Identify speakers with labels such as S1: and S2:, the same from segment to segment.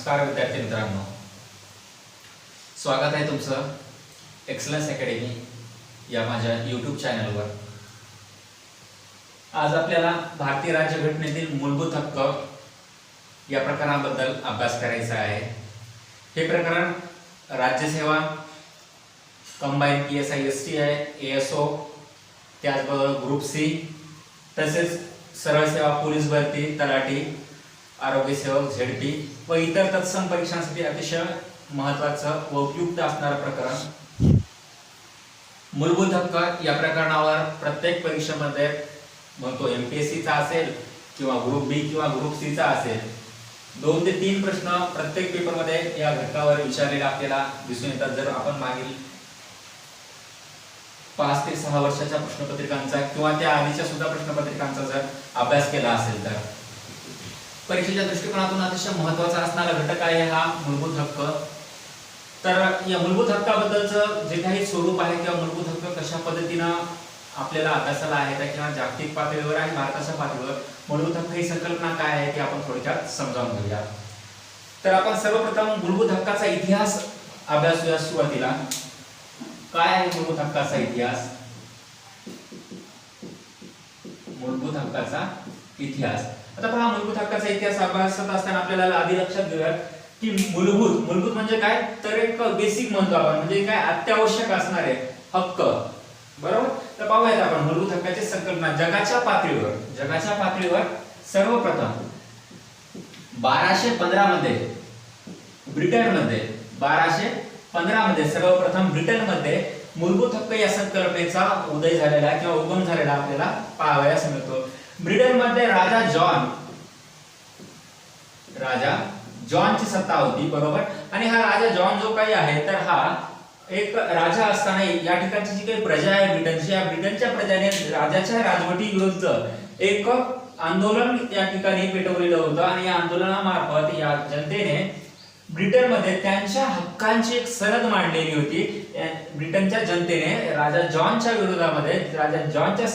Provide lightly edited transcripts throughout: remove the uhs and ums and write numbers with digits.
S1: नमस्कार विद्यार्थी मित्रांनो, स्वागत आहे तुमचं एक्सलन्स अकॅडमी या माझ्या यूट्यूब चॅनलवर। आज आपल्याला भारतीय राज्यघटनेतील मूलभूत हक्क या प्रकरणाबद्दल अभ्यास करायचा आहे। हे प्रकरण राज्यसेवा, कंबाईन PSI ST आहे, ASO, त्याचबरोबर ग्रुप सी, तसेच सरळ सेवा, पोलीस भरती, तलाठी, आरोग्य सेवक, ZP व इतर तत्सम परीक्षांसाठी अतिशय महत्त्वाचं व उपयुक्त असणारं प्रकरण। मूलभूत हक्क या प्रकरणावर प्रत्येक परीक्षेमध्ये म्हणतो MPSC चा असेल किंवा ग्रुप बी किंवा ग्रुप सी चा असेल, 2 ते 3 प्रश्न प्रत्येक पेपरमध्ये या घटकावर विचारलेले आपल्याला दिसून येतात। जर आपण मागील 5 ते 6 वर्षाच्या प्रश्नपत्रिकांचा किंवा त्या आधीच्या सुद्धा प्रश्नपत्रिकांचा जर अभ्यास केला असेल तर परीक्षेच्या दृष्टिकोनातून अतिशय महत्त्वाचा असणारा घटक आहे हा मूलभूत हक्क। तर या मूलभूत हक्काबद्दलचं जे काही स्वरूप आहे किंवा मूलभूत हक्क कशा पद्धतीनं आपल्याला अभ्यासाला आहे किंवा जागतिक पातळीवर आणि भारताच्या पातळीवर मूलभूत हक्क ही संकल्पना काय आहे ते आपण थोडक्यात समजावून घेऊया। तर आपण सर्वप्रथम मूलभूत हक्काचा इतिहास अभ्यासूया। सुरुवातीला काय आहे मूलभूत हक्काचा इतिहास? मूलभूत हक्काचा इतिहास, आता पहा, मूलभूत हक्काचा इतिहास अभ्यासत असताना आपल्याला आधी लक्षात घेऊया की मूलभूत म्हणजे काय, तर एक बेसिक म्हणतो आपण, म्हणजे काय अत्यावश्यक असणारे हक्क, बरोबर। तर पाहूयात आपण मूलभूत हक्काची संकल्पना जगाच्या पातळीवर सर्वप्रथम 1215 मध्ये ब्रिटनमध्ये 1215 मध्ये सर्वप्रथम ब्रिटनमध्ये मूलभूत हक्क या संकल्पनेचा उदय झालेला किंवा उगम झालेला आपल्याला पाहावयास मिळतो। ब्रिटनमध्ये राजा जॉनची सत्ता होती, बरोबर। आणि हा राजा जॉन जो काही आहे तर हा एक राजा असताना या ठिकाणची जी काही प्रजा आहे ब्रिटनची, या ब्रिटनच्या प्रजाने राजाच्या राजवटी विरुद्ध एक आंदोलन या ठिकाणी पेटवलेलं होतं आणि या आंदोलनामार्फत या जनतेने ब्रिटनमध्ये त्यांच्या हक्कांची एक सनद मांडलेली होती। ब्रिटनच्या जनतेने राजा जॉनच्या विरोधामध्ये राजा जॉनच्या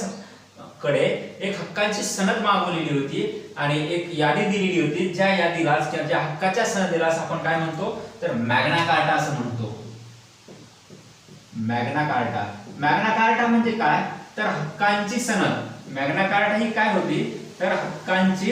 S1: कडे एक हक्कांची सनद मागवलेली होती आणि एक यादी दिलेली होती, ज्या यादीलाच किंवा ज्या हक्काच्या सनदेलाच आपण काय म्हणतो तर मॅग्ना कार्टा असं म्हणतो। मॅग्ना कार्टा म्हणजे काय, तर हक्कांची सनद। मॅग्ना कार्टा ही काय होती, तर हक्कांची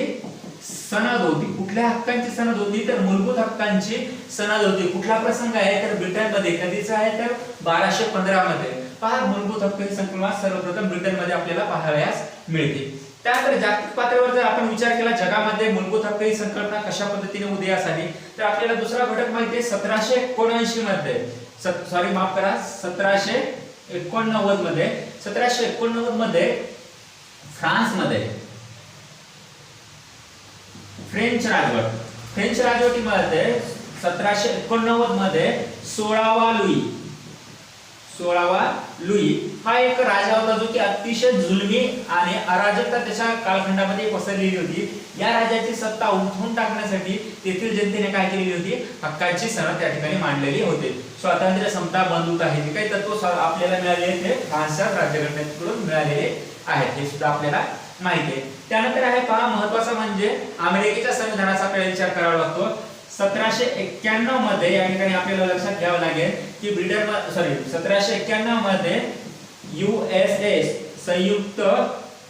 S1: सनद होती। कुठल्या हक्कांची सनद होती, तर मूलभूत हक्कांची सनद होती। कुठला प्रसंग आहे, तर ब्रिटनमध्ये कधीचा आहे, तर 1215 मध्ये। पहा, मूलभूत हक्क ही संकल्पना सर्वप्रथम ब्रिटनमध्ये आपल्याला पाहावयास मिळते। त्यानंतर जागतिक पातळीवर जर आपण विचार केला जगामध्ये मूलभूत हक्क ही संकल्पना कशा पद्धतीने उदयास आली, तर आपल्याला दुसरा घटक माहिती आहे 1779 मध्ये, सॉरी माफ करा, 1789 मध्ये फ्रेंच राजवटीमध्ये 1789 मध्ये 16वा लुई हा एक राजा होता जो की अतिशय जुलमी आणि अराजकता त्याच्या कालखंडामध्ये पसरलेली होती। या राजाची सत्ता उठवून टाकण्यासाठी तेथील जनतेने काय केलेली होती, हक्काची सनद त्या ठिकाणी मांडलेली होती। स्वातंत्र्य, समता, बंधुता हे जे काही तत्व आपल्याला मिळालेले ते फ्रान्सच्या राज्यघटनेकडून मिळालेले आहेत, हे सुद्धा आपल्याला माहिती आहे। त्यानंतर आहे पहा, महत्त्वाचं म्हणजे अमेरिकेच्या संविधानाचा आपल्याला विचार करावा लागतो। 1791 मध्ये या ठिकाणी आपल्याला लक्षात घ्यावं लागेल की 1791 मध्ये USA संयुक्त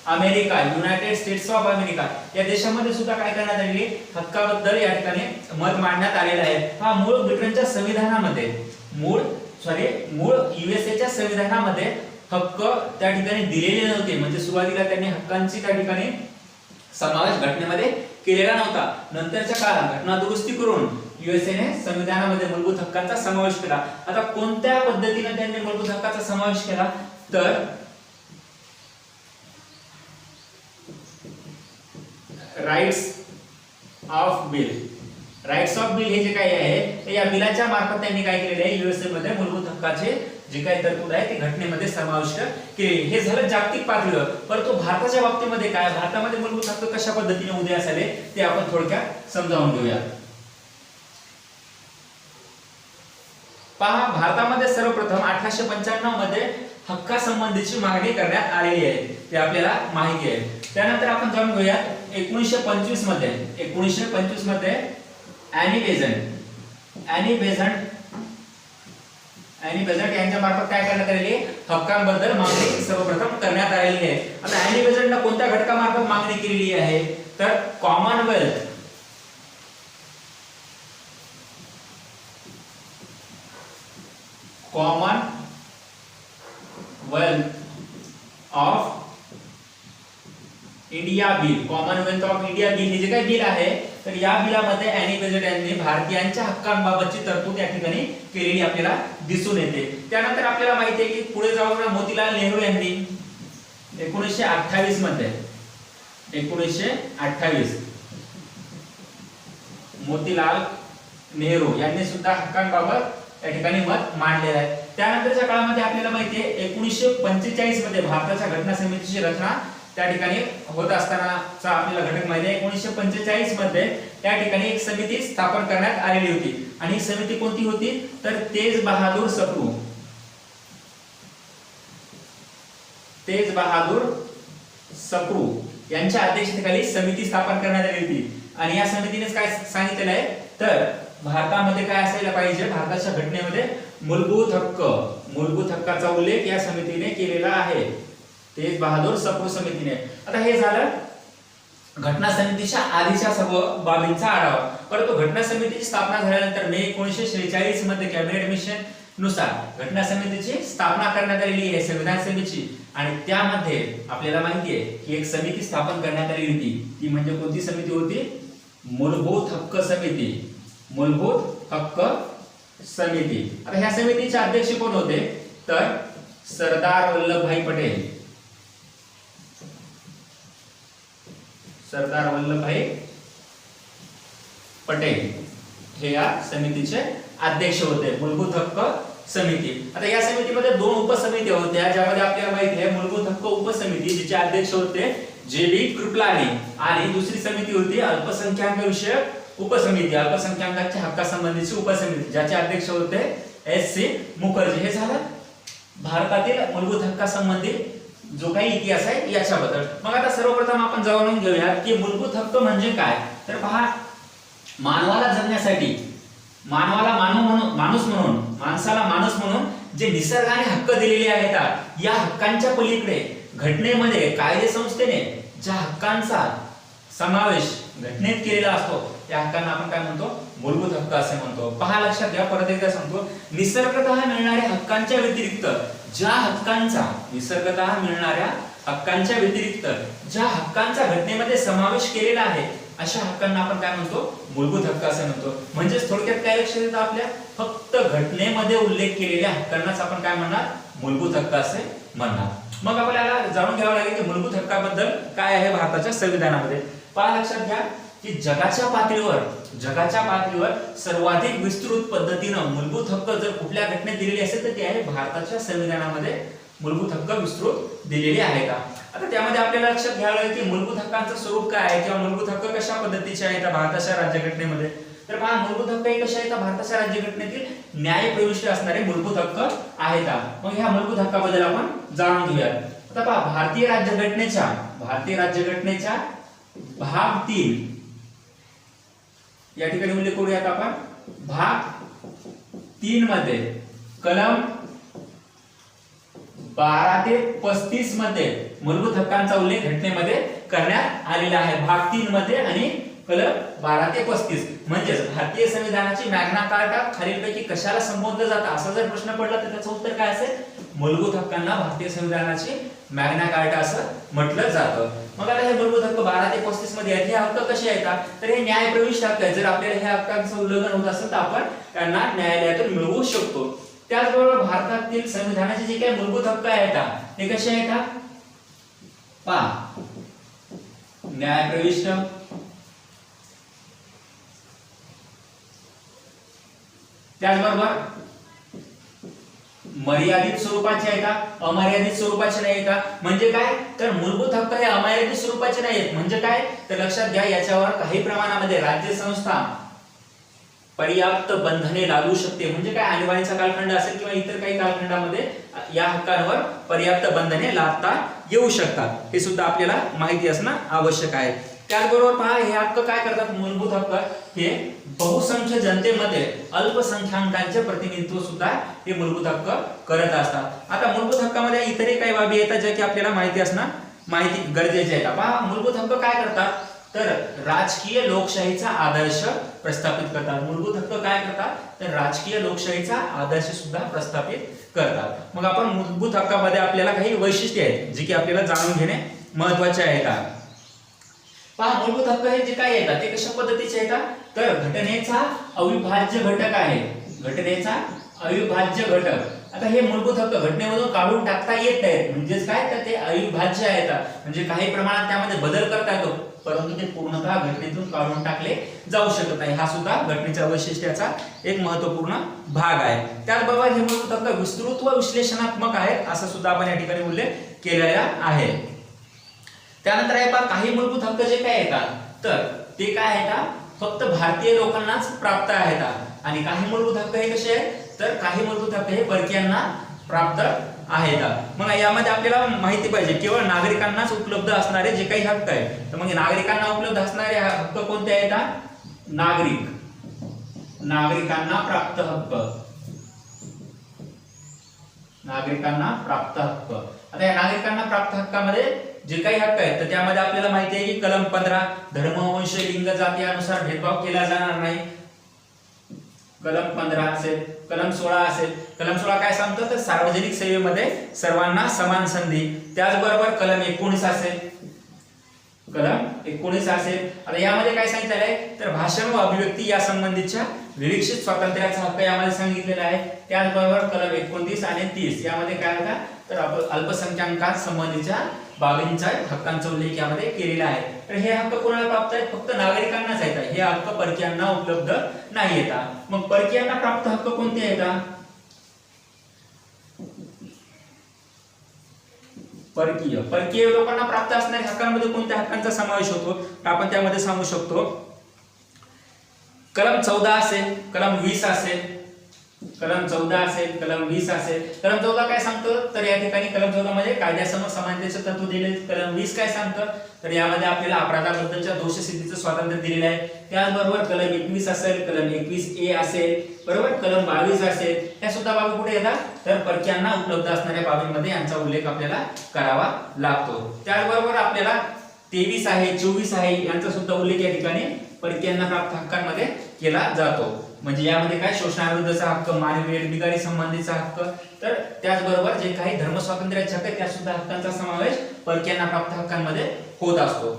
S1: America, United states of America या देशामध्ये सुद्धा काय करण्यात आलेली हक्काबद्दल या ठिकाणी मत मांडण्यात आलेलं आहे। हा मूळ ब्रिटनच्या संविधानामध्ये मूळ USAच्या संविधानामध्ये हक्क त्या ठिकाणी दिलेले नव्हते, म्हणजे सुरुवातीला त्यांनी हक्कांची त्या ठिकाणी समावेश घटनेमध्ये केलेला नव्हता। नंतरच्या काळात घटना दुरुस्ती करून USAने संविधानामध्ये मूलभूत हक्कांचा समावेश केला। आता कोणत्या पद्धतीने त्यांनी मूलभूत हक्काचा समावेश केला, तर राईट्स ऑफ बिल हे जे काही आहे ते या बिलाच्या मार्फत त्यांनी काय केलेले आहे, USA मध्ये मूलभूत हक्काचे जे काही तरतूद आहे ते घटनेमध्ये समाविष्ट केले। हे झालं जागतिक पातळीवर। परंतु भारताच्या बाबतीमध्ये काय, भारतामध्ये मूलभूत हक्क कशा पद्धतीने उदयास आले ते आपण थोडक्यात समजावून घेऊया। पहा, भारतामध्ये सर्वप्रथम 1895 मध्ये हक्कासंबंधीची मागणी करण्यात आलेली आहे, ते आपल्याला माहिती आहे। त्यानंतर आपण जाणून घेऊया 1925 मध्ये ॲनी बेझंट यांच्या मार्फत काय करण्यात आलेली आहे, हक्कांबद्दल मागणी सर्वप्रथम करण्यात आलेली आहे. आता ॲनी बेझंटने कोणत्या घटकामार्फत मागणी केलेली आहे, तर Commonwealth of India bill. Commonwealth of India bill हे जे काही बिल आहे, तर या बिलामध्ये ॲनी बेझंट यांनी भारतीयांच्या हक्कांबाबतची तरतूद या ठिकाणी केलेली आपल्याला दिसून येते. त्यानंतर आपल्याला माहिती आहे की पुढे जाऊन मोतीलाल नेहरू यांनी 1928 मध्ये 1928 मोतीलाल नेहरू यांनी सुद्धा हक्कांबाबत या ठिकाणी मत मांडलेलं आहे. त्यानंतरच्या काळामध्ये आपल्याला माहिती आहे 1945 मध्ये भारताच्या घटना समितीची रचना त्या ठिकाणी होत असतानाचा आपल्याला घटक माहिती आहे. 1945 मध्ये त्या ठिकाणी एक समिती स्थापन करण्यात आलेली होती आणि ही समिती कोणती होती, तर तेज बहादूर सप्रू यांच्या अध्यक्षतेखाली समिती स्थापन करण्यात आली होती. आणि या समितीने काय सांगितलेलं आहे, तर भारतामध्ये काय असायला पाहिजे, भारताच्या घटनेमध्ये मूलभूत हक्काचा उल्लेख या समितीने केलेला आहे, तेज बहादूर सप्रू समितीने. आता हे झालं घटना समितीच्या आधीच्या सर्व बाबींचा आढावा. परंतु घटना समितीची स्थापना झाल्यानंतर मे 1946 मध्ये कॅबिनेट मिशन नुसार घटना समितीची स्थापना करण्यात आलेली आहे, संविधान समितीची. आणि त्यामध्ये आपल्याला माहिती आहे की एक समिती स्थापन करण्यात आली होती. ती म्हणजे कोणती समिती होती, मूलभूत हक्क समिती. आता ह्या समितीचे अध्यक्ष कोण होते, तर सरदार वल्लभभाई पटेल हे या समितीचे अध्यक्ष होते, मूलभूत हक्क समिती. आता या समितीमध्ये 2 उपसमित्या होत्या, ज्यामध्ये आपल्याला माहिती आहे मूलभूत हक्क उपसमिती जिचे अध्यक्ष होते जे.बी. कृपलानी, आणि दुसरी समिती होती अल्पसंख्याक विषयक उपसमिती, अल्पसंख्याकांच्या हक्कासंबंधीची उपसमिती, ज्याचे अध्यक्ष होते एस.सी. मुखर्जी. हे झालं भारतातील मूलभूत हक्कासंबंधी जो काही इतिहास आहे याच्याबद्दल. मग आता सर्वप्रथम आपण जाणून घेऊया की मूलभूत हक्क म्हणजे काय. तर पहा, मानवाला जगण्यासाठी माणसाला माणूस म्हणून जे निसर्गाने हक्क दिलेले आहेत, या हक्कांच्या पलीकडे घटनेमध्ये कायदे संस्थेने ज्या हक्कांचा समावेश घटनेत केलेला असतो त्या हक्कांना आपण काय म्हणतो, मूलभूत हक्क असे म्हणतो. पहा, लक्षात घ्या, परत एकदा सांगतो, निसर्गतः मिळणाऱ्या हक्कांच्या व्यतिरिक्त ज्या हक्कांचा घटनेमध्ये समावेश केलेला आहे अशा हक्कांना आपण काय म्हणतो, मूलभूत हक्क असे म्हणतो. म्हणजे थोडक्यात काय लक्षात येतं आपल्या, फक्त घटनेमध्ये उल्लेख केलेल्या हक्कांनाच आपण काय म्हणणार, मूलभूत हक्क असे म्हणणार. मग आपल्याला जाणून घ्यावं लागेल की मूलभूत हक्काबद्दल काय आहे भारताच्या संविधानामध्ये. पहा, लक्षात घ्या की जगाच्या पातळीवर सर्वाधिक विस्तृत पद्धतीने मूलभूत हक्क जर कुठल्या घटनेत दिलेले असेल तर ते आहे भारताच्या संविधानामध्ये मूलभूत हक्क विस्तृत दिलेले आहेत. आता त्यामध्ये आपल्याला लक्षात घ्यावं लागेल की मूलभूत हक्कांचं स्वरूप काय आहे किंवा मूलभूत हक्क कशा पद्धतीचे आहेत भारताच्या राज्यघटनेमध्ये. तर पहा, मूलभूत हक्क हे कसे आहेत, भारताच्या राज्यघटनेतील न्यायप्रविष्ट असणारे मूलभूत हक्क आहेत. मग ह्या मूलभूत हक्काबद्दल आपण जाणून घेऊया. आता पहा, भारतीय राज्यघटनेच्या भाग 3 या ठिकाणी उल्लेख करूयात आपण. भाग 3 मध्ये कलम 12 ते 35 मध्ये मूलभूत हक्कांचा उल्लेख घटनेमध्ये करण्यात आलेला आहे. भाग 3 मध्ये आणि कलम 12 ते 35. म्हणजे भारतीय संविधानाची मॅग्ना कार्टा खालीलपैकी कशाला संबोधलं जातं असा जर प्रश्न पडला तर त्याचं उत्तर काय असेल, मूलभूत हक्कांना भारतीय संविधानाची मॅग्ना कार्टा असं म्हटलं जातं. मग आता हे मूलभूत हक्क 12 ते 35 मध्ये आहेत. हे हक्क कसे आहेत, तर हे न्यायप्रविष्ट हक्क आहेत. जर आपल्याला ह्या हक्कांचं उल्लंघन होत असेल तर आपण त्यांना न्यायालयातून मिळवू शकतो. त्याचबरोबर भारतातील संविधानाचे जे काही मूलभूत हक्क आहेत ते कसे आहेत, पहा, न्यायप्रविष्ट, त्याचबरोबर मर्यादित स्वरूपाचे आहेत, अमर्यादित स्वरूपाचे नाही आहेत. म्हणजे काय, तर मूलभूत हक्क हे अमर्यादित स्वरूपाचे नाही आहेत. म्हणजे काय, तर लक्षात घ्या, याच्यावर काही प्रमाणामध्ये राज्य संस्था पर्याप्त बंधने लादू शकते. म्हणजे काय, आणीबाणीचा कालखंड असेल किंवा इतर काही कालखंडामध्ये या हक्कांवर पर्याप्त बंधने लादता येऊ शकतात. हे सुद्धा आपल्याला माहिती असणं आवश्यक आहे. त्याचबरोबर पहा हे हक्क काय करतात, मूलभूत हक्क हे बहुसंख्य जनतेमध्ये अल्पसंख्याकांचे प्रतिनिधित्व सुद्धा हे मूलभूत हक्क करत असतात। आता मूलभूत हक्कामध्ये इतरही काही बाबी येतात ज्या की आपल्याला माहिती गरजेचे आहे। पहा मूलभूत हक्क काय करतात, तर राजकीय लोकशाहीचा आदर्श प्रस्थापित करतात। मूलभूत हक्क काय करतात, तर राजकीय लोकशाहीचा आदर्श सुद्धा प्रस्थापित करतात। मग आपण मूलभूत हक्कामध्ये आपल्याला काही वैशिष्ट्ये आहेत जी की आपल्याला जाणून घेणे महत्त्वाचे आहेत। पहा मूलभूत हक्क हे जे काय येतात ते कशा पद्धतीचे येतात, तर घटनेचा अविभाज्य घटक आहे, घटनेचा अविभाज्य घटक। आता हे मूलभूत हक्क घटनेमधून काढून टाकता येत नाहीत, म्हणजेच काय, तर ते अविभाज्य आहेत, म्हणजे काही प्रमाणात त्यामध्ये बदल करता येतो परंतु ते पूर्णतः घटनेतून काढून टाकले जाऊ शकत नाही। हा सुद्धा घटनेच्या वैशिष्ट्याचा एक महत्त्वपूर्ण भाग आहे। त्याचबरोबर हे मूलभूत हक्क विस्तृत व विश्लेषणात्मक आहेत असं सुद्धा आपण या ठिकाणी उल्लेख केलेला आहे। त्यानंतर आहे पहा काही मूलभूत हक्क जे काय येतात तर ते काय येतात, फक्त भारतीय लोकांनाच प्राप्त आहेत, आणि काही मूलभूत हक्क हे कसे आहेत, तर काही मूलभूत हक्क हे परकीयांना प्राप्त आहेत। मग यामध्ये आपल्याला माहिती पाहिजे केवळ नागरिकांनाच उपलब्ध असणारे जे काही हक्क आहेत, तर मग नागरिकांना उपलब्ध असणारे हक्क कोणते आहेत, नागरिकांना प्राप्त हक्क, नागरिकांना प्राप्त हक्क। आता या नागरिकांना प्राप्त हक्कामध्ये जे काही हक्क आहेत तर त्यामध्ये आपल्याला माहिती आहे की कलम 15 धर्म वंश लिंग जाती यानुसार भेदभाव केला जाणार नाही, कलम 15 असेल, कलम 16 असेल। कलम 16 काय सांगतं, तर सार्वजनिक सेवेमध्ये सर्वांना समान संधी। त्याचबरोबर कलम 19 असेल, कलम 19 असेल। आता यामध्ये काय सांगितलेलं आहे, तर भाषण व अभिव्यक्ती या संबंधीच्या निरीक्षित स्वातंत्र्याचा हक्क यामध्ये सांगितलेला आहे। त्याचबरोबर कलम 29 आणि 30 यामध्ये काय होता, तर अल्पसंख्याकांसंबंधीच्या बाबींचा हक्कांचा उल्लेख यामध्ये केलेला आहे। तर हे हक्क कोणाला प्राप्त आहेत, फक्त नागरिकांनाच आहेत, हे हक्क परकीयांना उपलब्ध नाही येतात। मग परकीयांना प्राप्त हक्क कोणते आहेत, परकीय लोकांना प्राप्त असणाऱ्या हक्कांमध्ये कोणत्या हक्कांचा समावेश होतो, तर आपण त्यामध्ये सांगू शकतो कलम 14 असेल, कलम 20 असेल, कलम 14 असेल, कलम 20 असेल। कलम 14 काय सांगतं, तर या ठिकाणी कलम 14 मध्ये कायद्यासमोर समानतेचे तत्व दिले। कलम 20 काय सांगतं, तर यामध्ये आपल्याला अपराधाबद्दलच्या दोषसिद्धीचं स्वातंत्र्य दिलेलं आहे। त्याचबरोबर कलम 21 असेल, कलम 21A असेल, बरोबर, कलम 22 असेल, या सुद्धा बाबी कुठे येतात, तर परकीयांना उपलब्ध असणाऱ्या बाबींमध्ये यांचा उल्लेख आपल्याला करावा लागतो। त्याचबरोबर आपल्याला 23 आहे, 24 आहे यांचा सुद्धा उल्लेख या ठिकाणी परकीयांना प्राप्त हक्कांमध्ये केला जातो। म्हणजे यामध्ये काय, शोषणाविरुद्धचा हक्क, मानवी बिगारी संबंधीचा हक्क, तर त्याचबरोबर जे काही धर्म स्वातंत्र्याचे हक्क त्या सुद्धा हक्कांचा समावेश परकीयांना प्राप्त हक्कांमध्ये होत असतो।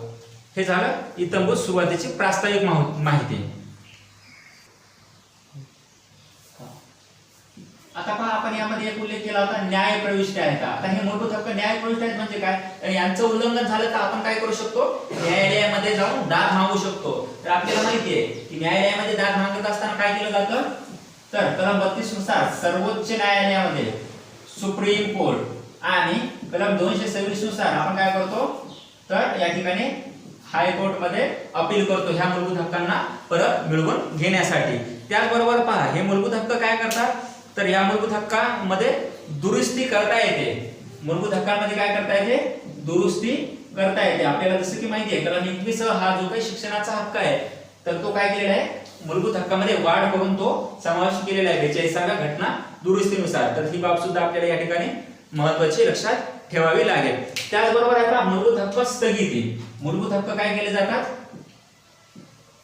S1: हे झालं इत्थंभूत सुरुवातीची प्रास्ताविक माहिती। आता पहा आपण यामध्ये एक उल्लेख केला होता न्याय प्रविष्ट आहेत। आता हे मूलभूत हक्क न्याय प्रविष्ट आहेत म्हणजे काय, तर यांचं उल्लंघन झालं तर आपण काय करू शकतो, न्यायालयामध्ये जाऊन दाद मागू शकतो। तर आपल्याला माहिती आहे की न्यायालयामध्ये दाद मागत असताना काय केलं जातं, तर कलम 32 नुसार सर्वोच्च न्यायालयामध्ये, सुप्रीम कोर्ट, आणि कलम 226 नुसार आपण काय करतो, तर या ठिकाणी हायकोर्ट मध्ये अपील करतो ह्या मूलभूत हक्कांना परत मिळवून घेण्यासाठी। त्याचबरोबर पहा हे मूलभूत हक्क काय करतात, तर या मूलभूत हक्कामध्ये दुरुस्ती करता येते। मूलभूत हक्कांमध्ये काय करता येते, दुरुस्ती करता येते। आपल्याला जसं की माहिती आहे कलम 21 हा जो काही शिक्षणाचा हक्क आहे तर तो काय केलेला आहे, मूलभूत हक्कामध्ये वाढ करून तो समावेश केलेला आहे 42व्या घटना दुरुस्तीनुसार। तर ही बाब सुद्धा आपल्याला या ठिकाणी महत्त्वाची लक्षात ठेवावी लागेल। त्याचबरोबर आता मूलभूत हक्क स्थगिती, मूलभूत हक्क काय केले जातात,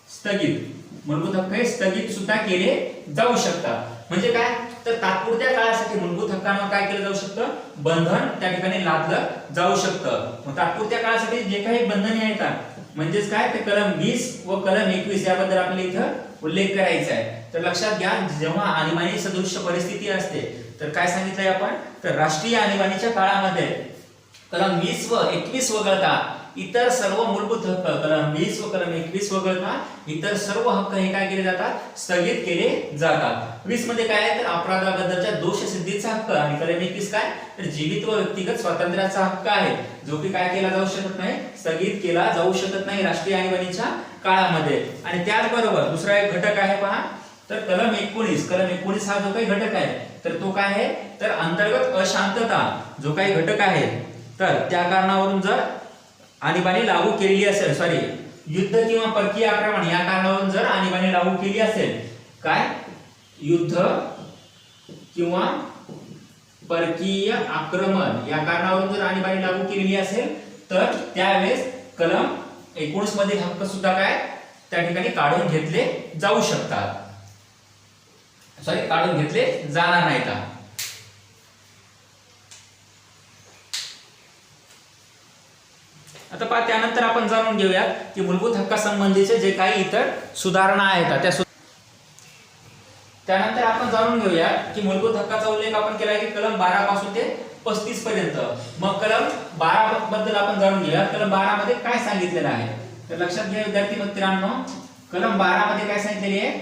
S1: स्थगित, मूलभूत हक्क हे स्थगित सुद्धा केले जाऊ शकतात। म्हणजे काय, तर तात्पुरत्या काळासाठी मूलभूत हक्कांवर काय केलं जाऊ शकतं, बंधन त्या ठिकाणी लादलं जाऊ शकतं। मग तात्पुरत्या काळासाठी जे काही बंधने येतात म्हणजेच काय, ते कलम 20 व कलम 21 याबद्दल आपल्याला इथं उल्लेख करायचा आहे। तर लक्षात घ्या जेव्हा आणीबाणी सदृश्य परिस्थिती असते तर काय सांगितलंय आपण, तर राष्ट्रीय आणीबाणीच्या काळामध्ये कलम 20 व 21 वगळता इतर सर्व मूलभूत हक्क, कलम 20 व कलम 21 वगळता इतर सर्व हक्क हे काय केले जातात, स्थगित केले जातात। 20 मध्ये काय आहे, तर अपराधाबद्दलच्या दोषसिद्धीचा हक्क, आणि कलम 21 काय, तर जीवित व व्यक्तिगत स्वातंत्र्याचा हक्क आहे जो की काय केला जाऊ शकत नाही, स्थगित केला जाऊ शकत नाही राष्ट्रीय आणीबाणीच्या काळामध्ये। आणि त्याचबरोबर दुसरा एक घटक आहे पहा, तर कलम 19, कलम 19 हा जो काही घटक आहे तर तो काय आहे, तर अंतर्गत अशांतता जो काही घटक आहे तर त्या कारणावरून जर आणीबाणी लागू केलेली असेल, युद्ध किंवा परकीय आक्रमण या कारणावरून जर आणीबाणी लागू केली असेल, काय युद्ध किंवा परकीय आक्रमण या कारणावरून जर आणीबाणी लागू केलेली असेल तर त्यावेळेस कलम 19 मधील हक्क सुद्धा काय त्या ठिकाणी काढून घेतले जाऊ शकतात, काढून घेतले जाणार नाही का. आता पहा त्यानंतर आपण जाणून घेऊयात की मूलभूत हक्कासंबंधीचे जे काही इतर सुधारणा आहेत त्यानंतर आपण जाणून घेऊया की मूलभूत हक्काचा उल्लेख आपण केला आहे की कलम 12 पासून ते 35 पर्यंत. मग कलम 12 बद्दल आपण जाणून घेऊया. कलम 12 मध्ये काय सांगितलेलं आहे तर लक्षात घ्या विद्यार्थी मित्रांनो, कलम 12 मध्ये काय सांगितलेले आहे,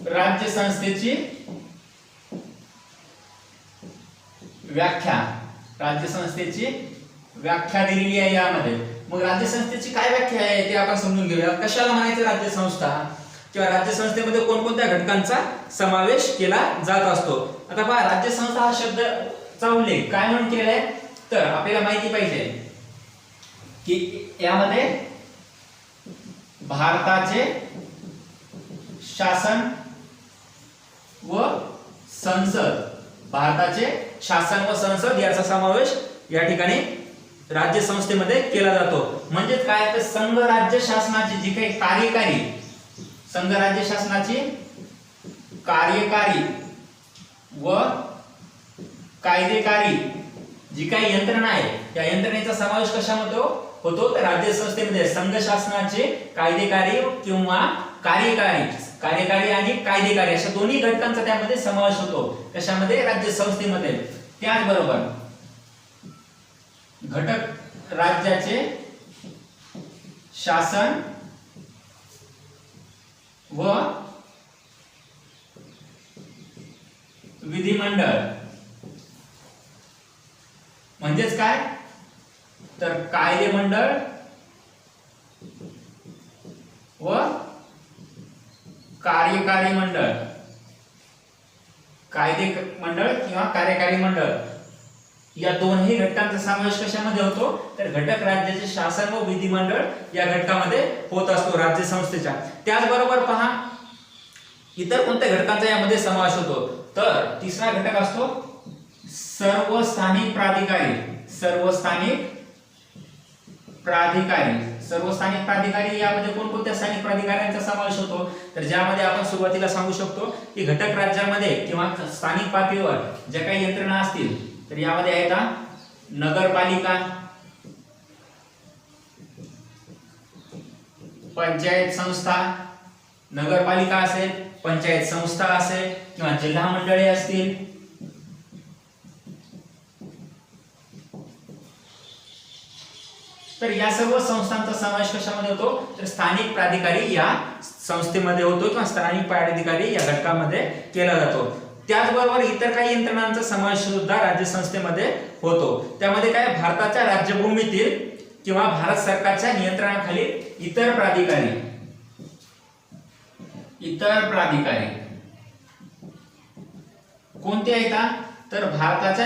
S1: राज्य संस्थेची व्याख्या, राज्य संस्थेची व्याख्या दिलेली आहे यामध्ये. मग राज्य संस्थेची काय व्याख्या आहे ते आपण समजून घेऊया. कशाला म्हणायचं राज्य संस्था किंवा राज्य संस्थेमध्ये कोणकोणत्या घटकांचा समावेश केला जात असतो. आता पहा राज्य संस्था हा शब्दाचा उल्लेख काय म्हणून केलेला आहे तर आपल्याला माहिती पाहिजे की यामध्ये भारताचे शासन व संसद, भारताचे शासन व संसद याचा समावेश या ठिकाणी राज्य संस्थेमध्ये केला जातो. म्हणजे काय तर संघ राज्य शासनाची जी काही कार्यकारी, संघ राज्य शासनाची कार्यकारी व कायदेकारी जी काही यंत्रणा आहे त्या यंत्रणेचा समावेश कशामध्ये होतो तर राज्य संस्थेमध्ये. संघ शासनाचे कायदेकारी किंवा कार्यकारी आणि कायदेकारी अशा दोन्ही घटकांचा त्यामध्ये समावेश होतो. कशामध्ये राज्य संस्थेमध्ये. त्याचबरोबर घटक राज्याचे शासन व विधिमंडळ म्हणजेच काय तर कायदेमंडळ व कार्यकारी मंडळ, कायदे मंडळ किंवा कार्यकारी मंडळ या दोन्ही घटकांचा समावेश कशामध्ये होतो तर घटक राज्याचे शासन व विधिमंडळ या घटकामध्ये होत असतो राज्य संस्थेच्या. त्याचबरोबर पहा इतर कोणत्या घटकांचा यामध्ये समावेश होतो तर तिसरा घटक असतो सर्व स्थानिक प्राधिकारी. सर्व स्थानिक प्राधिकारी यामध्ये कोणकोणत्या स्थानिक प्राधिकाऱ्यांचा समावेश होतो तर ज्यामध्ये आपण सुरुवातीला सांगू शकतो की घटक राज्यामध्ये किंवा स्थानिक पातळीवर ज्या काही यंत्रणा असतील तर यामध्ये आहेत नगरपालिका, पंचायत संस्था, नगरपालिका असेल, पंचायत संस्था असेल किंवा जिल्हा मंडळे असतील, तर या सर्व संस्थांचा समावेश कशामध्ये होतो तर स्थानिक प्राधिकारी या संस्थेमध्ये होतो किंवा स्थानिक प्राधिकारी या घटकामध्ये केला जातो. त्याचबरोबर इतर काही यंत्रणांचा समावेश सुद्धा राज्य संस्थेमध्ये होतो. त्यामध्ये काय भारताच्या राज्यभूमीतील किंवा भारत सरकारच्या नियंत्रणाखाली इतर प्राधिकारी कोणते आहेत तर भारताच्या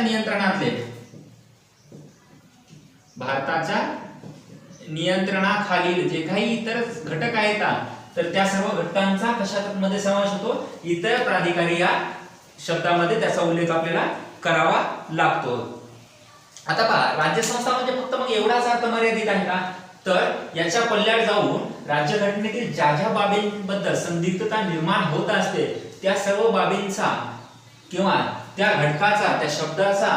S1: नियंत्रणाखालील जे काही इतर घटक आहेत तर त्या सर्व घटकांचा कशामध्ये समावेश होतो इतर प्राधिकारी या शब्दामध्ये त्याचा उल्लेख आपल्याला करावा लागतो. आता पहा राज्य संस्था म्हणजे फक्त मग एवढाच अर्थ मर्यादित आहे का तर याच्या पल्ल्यावर जाऊन राज्यघटनेतील ज्या ज्या बाबींबद्दल संदिग्धता निर्माण होत असते त्या सर्व बाबींचा किंवा त्या घटकाचा त्या शब्दाचा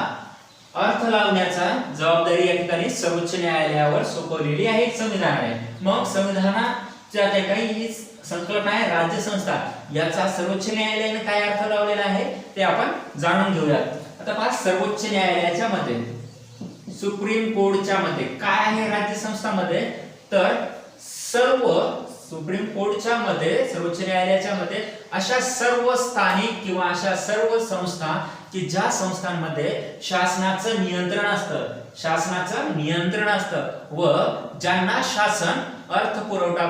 S1: अर्थ लावण्याचा जबाबदारी या ठिकाणी सर्वोच्च न्यायालयावर सोपवलेली आहे. एक संविधान आहे. मग संविधानाच्या ज्या काही संकल्पना आहे राज्य संस्था याचा सर्वोच्च न्यायालयाने काय अर्थ लावलेला आहे ते आपण जाणून घेऊयात. आता पहा सर्वोच्च न्यायालयाच्या मते, सुप्रीम कोर्टच्या मते काय आहे राज्य संस्थांमध्ये तर सुप्रीम कोर्टच्या मते, सर्वोच्च न्यायालयाच्या मते अशा सर्व स्थानिक किंवा अशा सर्व संस्था की ज्या संस्थांमध्ये शासनाचं नियंत्रण असतं, शासनाचं नियंत्रण असतं व ज्यांना शासन अर्थपुरवठा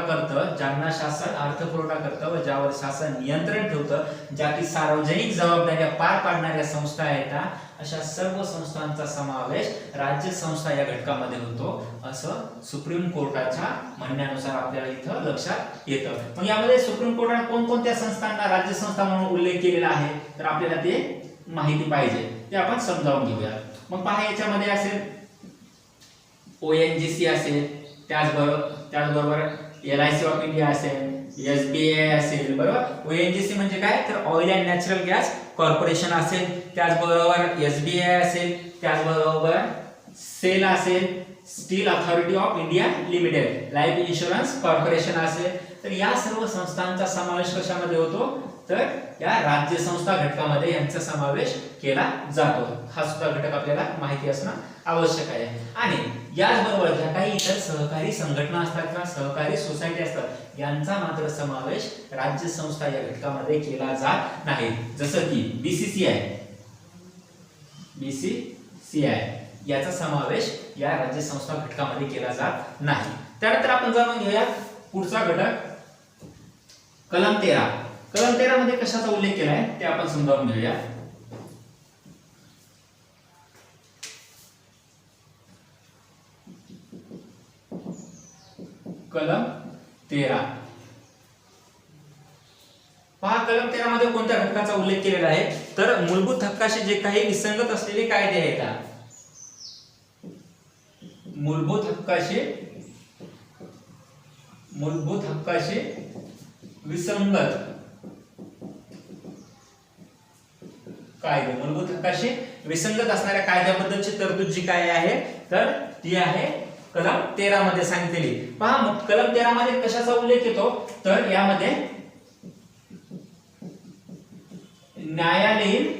S1: करतं, व ज्यावर शासन नियंत्रण ठेवतं, ज्या की सार्वजनिक जबाबदाऱ्या पार पाडणाऱ्या संस्था आहेत, अशा सर्व संस्थांचा समावेश राज्य संस्था या घटकामध्ये होतो, असं सुप्रीम कोर्टाच्या म्हणण्यानुसार आपल्याला इथं लक्षात येतं. मग यामध्ये सुप्रीम कोर्टाने कोणकोणत्या संस्थांना राज्य संस्था म्हणून उल्लेख केलेला आहे तर आपल्याला ते माहिती पाहिजे, ते आपण समजावून घेऊया. मग पहा, याच्यामध्ये असेल ONGC असेल, त्याचबरोबर LIC ऑफ इंडिया असेल, SBI असेल, बरोबर. ONGC म्हणजे काय तर oil and natural gas corporation असेल, त्याचबरोबर SBI असेल, त्याचबरोबर सेल असेल, steel authority of India limited, life insurance corporation असेल. तर या सर्व संस्थांचा समावेश कशामध्ये होतो तर या राज्य संस्था घटकामध्ये यांचा समावेश केला जातो. हा सुद्धा घटक आपल्याला माहिती असणं आवश्यक आहे. आणि याचबरोबर ज्या काही इतर सहकारी संघटना असतात किंवा सहकारी सोसायटी असतात यांचा मात्र समावेश राज्य संस्था या घटकामध्ये केला जात नाही. जसं की BCCI याचा समावेश या राज्य संस्था घटकामध्ये केला जात नाही. त्यानंतर आपण जाणून घेऊया पुढचा घटक कलम 13. कलम 13 मध्ये कशाचा उल्लेख केला आहे ते आपण समजावून घेऊया. कलम 13 पहा, कलम 13 मध्ये कोणत्या घटकाचा उल्लेख केलेला आहे तर मूलभूत हक्काशी जे काही विसंगत असलेले कायदे आहेत, मूलभूत हक्काशी विसंगत कायदे, मूलभूत हक्काशी विसंगत असणाऱ्या कायद्याबद्दलची तरतूद जी काय आहे तर ती आहे कलम 13 मध्ये सांगितलेली. पहा, कलम 13 मध्ये कशाचा उल्लेख येतो तर यामध्ये न्यायालयीन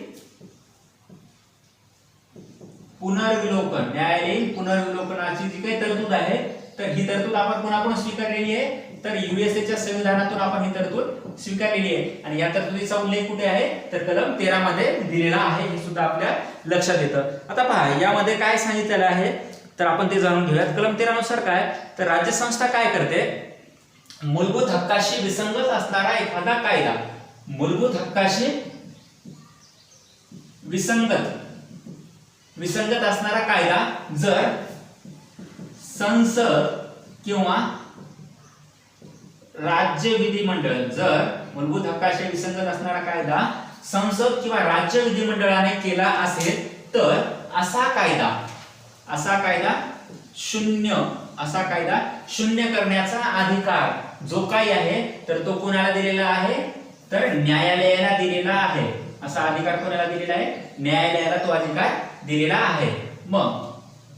S1: पुनर्विलोकनाची जी काही तरतूद आहे तर ही तरतूद आपण कोणाकडून स्वीकारलेली आहे तर USA च्या संविधानातून आपण ही तरतूद स्वीकारलेली आहे. आणि या तरतुदीचा उल्लेख कुठे आहे तर कलम 13 मध्ये दिलेला आहे, हे सुद्धा आपल्या लक्षात येतं. आता पहा, यामध्ये काय सांगितलेलं आहे तर आपण ते जाणून घेऊयात. कलम 13 नुसार काय तर राज्य संस्था काय करते, मूलभूत हक्काशी विसंगत असणारा एखादा कायदा, मूलभूत हक्काशी विसंगत असणारा कायदा जर संसद किंवा राज्य विधिमंडळ, जर मूलभूत हक्काशी विसंगत असणारा कायदा संसद किंवा राज्य विधिमंडळाने केला असेल तर असा कायदा शून्य करण्याचा अधिकार जो काही आहे तर तो कोणाला दिलेला आहे तर न्यायालयाला दिलेला आहे. असा अधिकार कोणाला दिलेला आहे, न्यायालयाला तो अधिकार दिलेला आहे. मग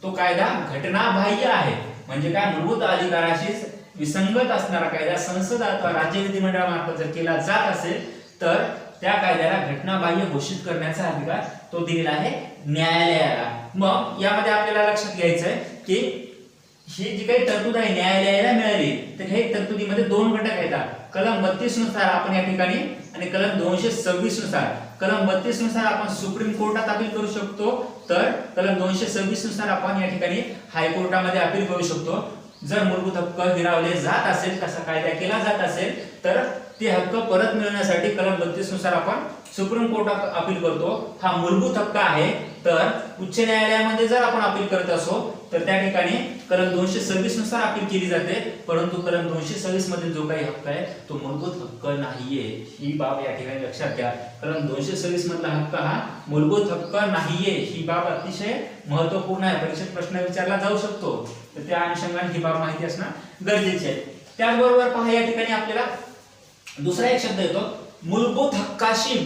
S1: तो कायदा घटनाबाह्य आहे, म्हणजे काय मूलभूत अधिकाराशी विसंगत असणारा कायदा संसद अथवा राज्य विधिमंडळामार्फत जर केला जात असेल तर त्या कायद्याला घटनाबाह्य घोषित करण्याचा अधिकार तो दिलेला आहे न्यायालयाला. मग यामध्ये आपल्याला लक्षात घ्यायचं आहे की ही जी काही तरतूद आहे न्यायालयाला मिळाली तर हे तरतुदीमध्ये दोन घटक आहेत. कलम 32 नुसार आपण या ठिकाणी आणि कलम 226 नुसार, कलम 32 नुसार आपण सुप्रीम कोर्टात अपील करू शकतो, तर कलम 226 नुसार आपण या ठिकाणी हायकोर्टामध्ये अपील करू शकतो. जर मूलभूत हक्क हिरावले जात असेल, तसा कायदा केला जात असेल तर ते हक्क परत मिळवण्यासाठी कलम 32 नुसार आपण सुप्रीम कोर्टात अपील करतो. हा मूलभूत हक्क आहे. तर उच्च न्यायालयामध्ये जर आपण अपील करत असो तर त्या ठिकाणी कलम 226 नुसार अपील केली जाते, परंतु कलम 226 मध्ये जो काही हक्क आहे तो मूलभूत हक्क नाहीये, ही बाब या ठिकाणी लक्षात घ्या. कलम 226 मधला हक्क हा मूलभूत हक्क नाहीये, ही बाब अतिशय महत्त्वपूर्ण आहे. परीक्षेत प्रश्न विचारला जाऊ शकतो, तर त्या अनुषंगाने ही बाब माहिती असणं गरजेचे आहे. त्याचबरोबर पहा, या ठिकाणी आपल्याला दुसरा एक शब्द येतो मूलभूत हक्काशी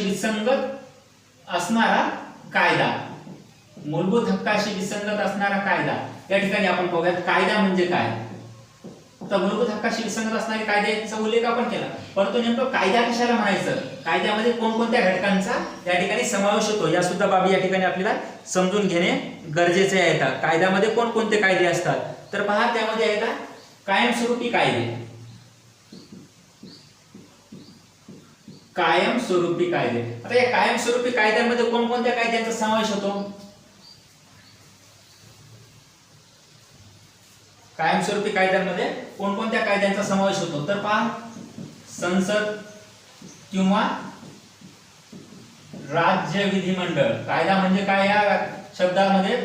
S1: विसंगत असणारा कायदा. मूलभूत हक्काशी विसंगत असणारा कायदा, या ठिकाणी आपण पाहूयात कायदा म्हणजे काय. तर मूलभूत हक्काशी विसंगत असणारे कायद्याचा उल्लेख आपण केला, परंतु नेमकं कायदा कशाला म्हणायचं, कायद्यामध्ये कोणकोणत्या घटकांचा या ठिकाणी समावेश होतो, या सुद्धा बाबी या ठिकाणी आपल्याला समजून घेणे गरजेचे आहे. कायद्यामध्ये कोणकोणते कायदे असतात तर पहा, त्यामध्ये आहेत कायमस्वरूपी कायदे. आता या कायमस्वरूपी कायद्यामध्ये कोणकोणत्या कायद्यांचा समावेश होतो कायमस्वरूपी कायद्यांमध्ये कोणकोणत्या कायद्यांचा समावेश होतो तर पहा, संसद किंवा राज्य विधिमंडळ. कायदा म्हणजे काय या शब्दामध्ये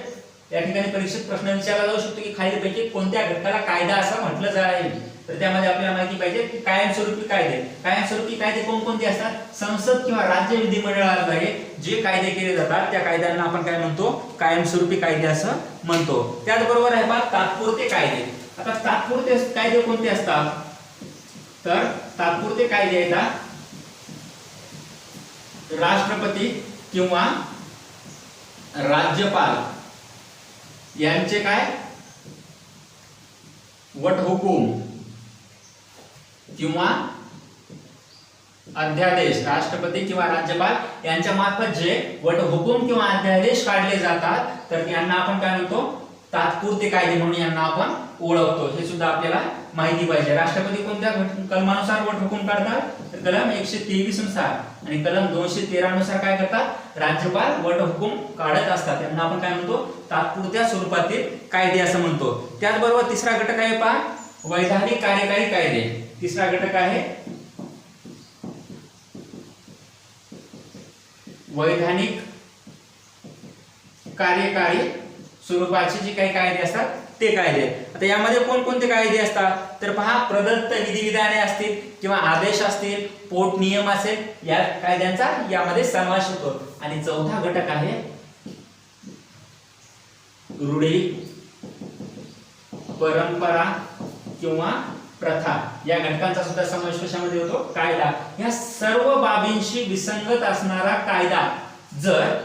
S1: या ठिकाणी परीक्षेत प्रश्न विचारला जाऊ शकतो की खालीलपैकी कोणत्या घटकाला कायदा असं म्हटलं जाईल. तर त्यामध्ये आपल्याला माहिती पाहिजे की कायमस्वरूपी कायदे. कायमस्वरूपी कायदे कोणकोणते असतात? संसद किंवा राज्य विधिमंडळाद्वारे जे कायदे केले जातात त्या कायद्यांना आपण काय म्हणतो? कायमस्वरूपी कायदे असं म्हणतो. त्याचबरोबर आहे पहा तात्पुरते कायदे. आता तात्पुरते कायदे कोणते असतात तर तात्पुरते कायदे येतात राष्ट्रपती किंवा राज्यपाल यांचे काय वटहुकूम किंवा अध्यादेश, राष्ट्रपती किंवा राज्यपाल यांच्या मार्फत जे वटहुकूम किंवा अध्यादेश काढले जातात तर यांना आपण काय म्हणतो? तात्पुरते कायदे म्हणून यांना आपण ओळखतो. हे सुद्धा आपल्याला माहिती पाहिजे. राष्ट्रपती कोणत्या कलमानुसार वटहुकूम काढतात तर कलम 123 नुसार आणि कलम 213 नुसार काय करतात? राज्यपाल वटहुकूम काढत असतात. यांना आपण काय म्हणतो? तात्पुरत्या स्वरूपातील कायदे असं म्हणतो. त्याचबरोबर तिसरा घटक आहे पहा वैधानिक कार्यकारी कायदे. तिसरा घटक आहे वैधानिक कार्यकारी स्वरूपाचे जे काही कायदे असतात ते कायदे. आता यामध्ये कोणकोणते कायदे असतात तर पहा, प्रदत्त विधिविधाने असतील किंवा आदेश असतील, पोट नियम असेल या कायद्यांचा यामध्ये समावेश होतो. आणि चौथा घटक आहे रूढी, परंपरा किंवा प्रथा या घटकांचा सुद्धा समावेश कशामध्ये होतो? कायदा. या सर्व बाबींशी विसंगत असणारा कायदा जर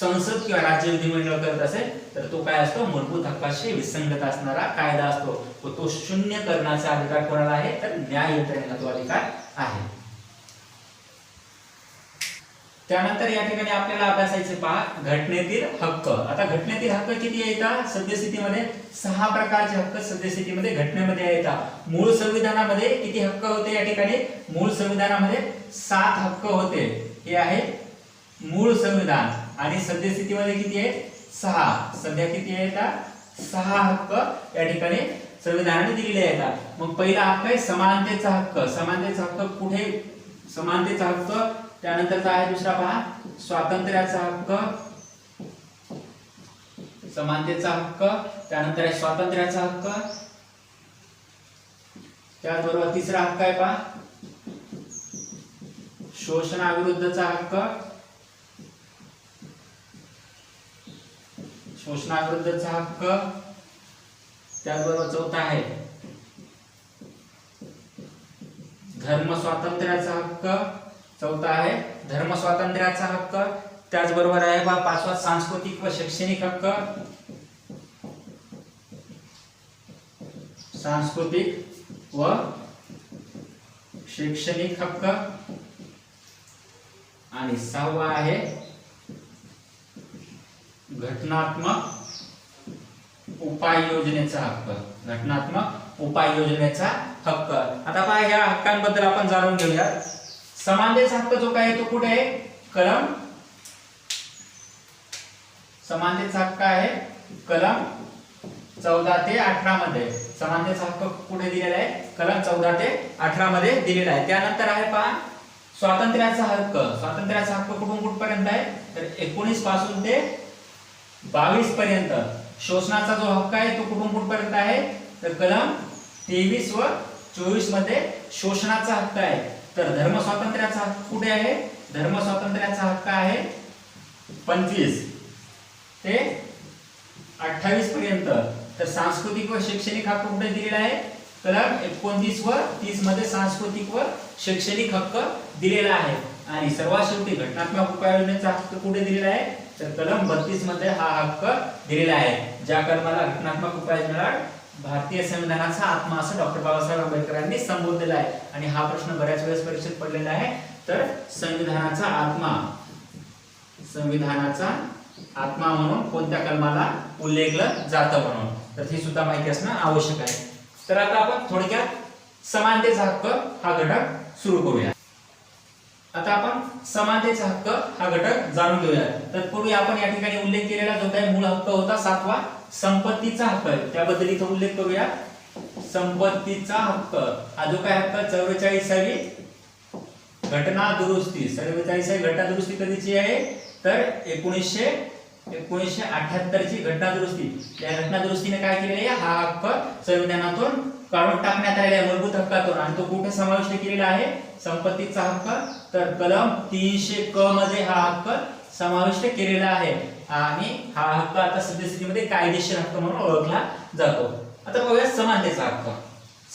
S1: संसद किंवा राज्य विधिमंडळ करत असेल तर तो काय असतो? मूलभूत हक्काशी विसंगत असणारा कायदा असतो. व तो शून्य करण्याचा अधिकार कोणाला आहे तर न्याय यंत्रणेला तो अधिकार आहे. त्यानंतर या ठिकाणी आपल्याला अभ्यासायचे पहा घटनेतील हक्क. आता घटनेतील हक्क किती येतात सद्यस्थितीमध्ये? 6 प्रकारचे हक्क सद्यस्थितीमध्ये घटनेमध्ये येतात. मूळ संविधानामध्ये किती हक्क होते या ठिकाणी? मूळ संविधानामध्ये 7 हक्क होते. हे आहे मूळ संविधान. आणि सद्यस्थितीमध्ये किती आहे? 6. सध्या किती येतात? 6 हक्क या ठिकाणी संविधानाने दिलेले आहेत. मग पहिला हक्क आहे समानतेचा हक्क. समानतेचा हक्क कुठे? समानतेचा हक्क. त्यानंतरचा आहे दुसरा पहा स्वातंत्र्याचा हक्क. समानतेचा हक्क. त्यानंतर आहे स्वातंत्र्याचा हक्क. त्याचबरोबर तिसरा हक्क आहे पहा शोषणाविरुद्धचा हक्क. शोषणाविरुद्धचा हक्क. त्याचबरोबर चौथा आहे धर्म स्वातंत्र्याचा हक्क. चौथा आहे धर्म स्वातंत्र्याचा हक्क. त्याचबरोबर आहे बा 5वा सांस्कृतिक व शैक्षणिक हक्क. सांस्कृतिक व शैक्षणिक हक्क. आणि 6वा आहे घटनात्मक उपाय योजनेचा हक्क. घटनात्मक उपाय योजनेचा हक्क. आता पहा या हक्कांबद्दल आपण जाणून घेऊया. समानतेचा हक्क जो काय तो कुठे आहे? कलम समानतेचा हक्क आहे कलम 14 ते 18 मध्ये. समानतेचा हक्क कुठे दिलेला आहे? कलम 14 ते 18 मध्ये दिलेला आहे. त्यानंतर आहे पहा स्वातंत्र्याचा हक्क. स्वातंत्र्याचा हक्क कुठून कुठपर्यंत आहे तर 19 पासून ते 22 पर्यंत. शोषणाचा जो हक्क आहे तो कुठून कुठपर्यंत आहे तर कलम 23 व 24 मध्ये शोषणाचा हक्क आहे. तर धर्म स्वातंत्र्याचा हक्क कुठे आहे? धर्म स्वातंत्र्याचा हक्क आहे 25 ते 28 पर्यंत. तर सांस्कृतिक व शैक्षणिक हक्क कुठे दिलेला आहे? कलम 29 व 30 मध्ये सांस्कृतिक व शैक्षणिक हक्क दिलेला आहे. आणि सर्वात शेवटी घटनात्मक उपाय योजनेचा हक्क कुठे दिलेला आहे तर कलम 32 मध्ये हा हक्क दिलेला आहे. ज्या कलमाला घटनात्मक उपाय योजना भारतीय संविधानाचा आत्मा असं डॉक्टर बाबासाहेब आंबेडकरांनी संबोधलेला आहे. आणि हा प्रश्न बऱ्याच वेळेस परीक्षेत पडलेला आहे. तर संविधानाचा आत्मा, संविधानाचा आत्मा म्हणून कोणत्या कलमाला उल्लेखलं जातं म्हणून. तर ही सुद्धा माहिती असणं आवश्यक आहे. तर आता आपण थोडक्यात समानतेचा हक्क हा घटक सुरू करूया. आता आपण समानतेचा हक्क हा घटक जाणून घेऊया. तत्पूर्वी आपण या ठिकाणी उल्लेख केलेला जो काही मूळ हक्क होता 7वा संपत्तीचा हक्क, त्याबद्दल इथे उल्लेख करूया. संपत्तीचा हक्क हा जो काही हक्क 44वी घटना दुरुस्ती, 44वी घटना दुरुस्ती कधीची आहे तर 1978 ची घटना दुरुस्ती. या घटना दुरुस्तीने काय केलेले आहे, हा हक्क संविधानातून काढून टाकण्यात आलेला आहे मूलभूत हक्कातून. आणि तो कुठे समाविष्ट केलेला आहे संपत्तीचा हक्क, तर कलम 300 क मध्ये हा हक्क समाविष्ट केलेला आहे. आणि हा हक्क आता सद्यस्थितीमध्ये कायदेशीर हक्क म्हणून ओळखला जातो. आता बघूया समानतेचा हक्क.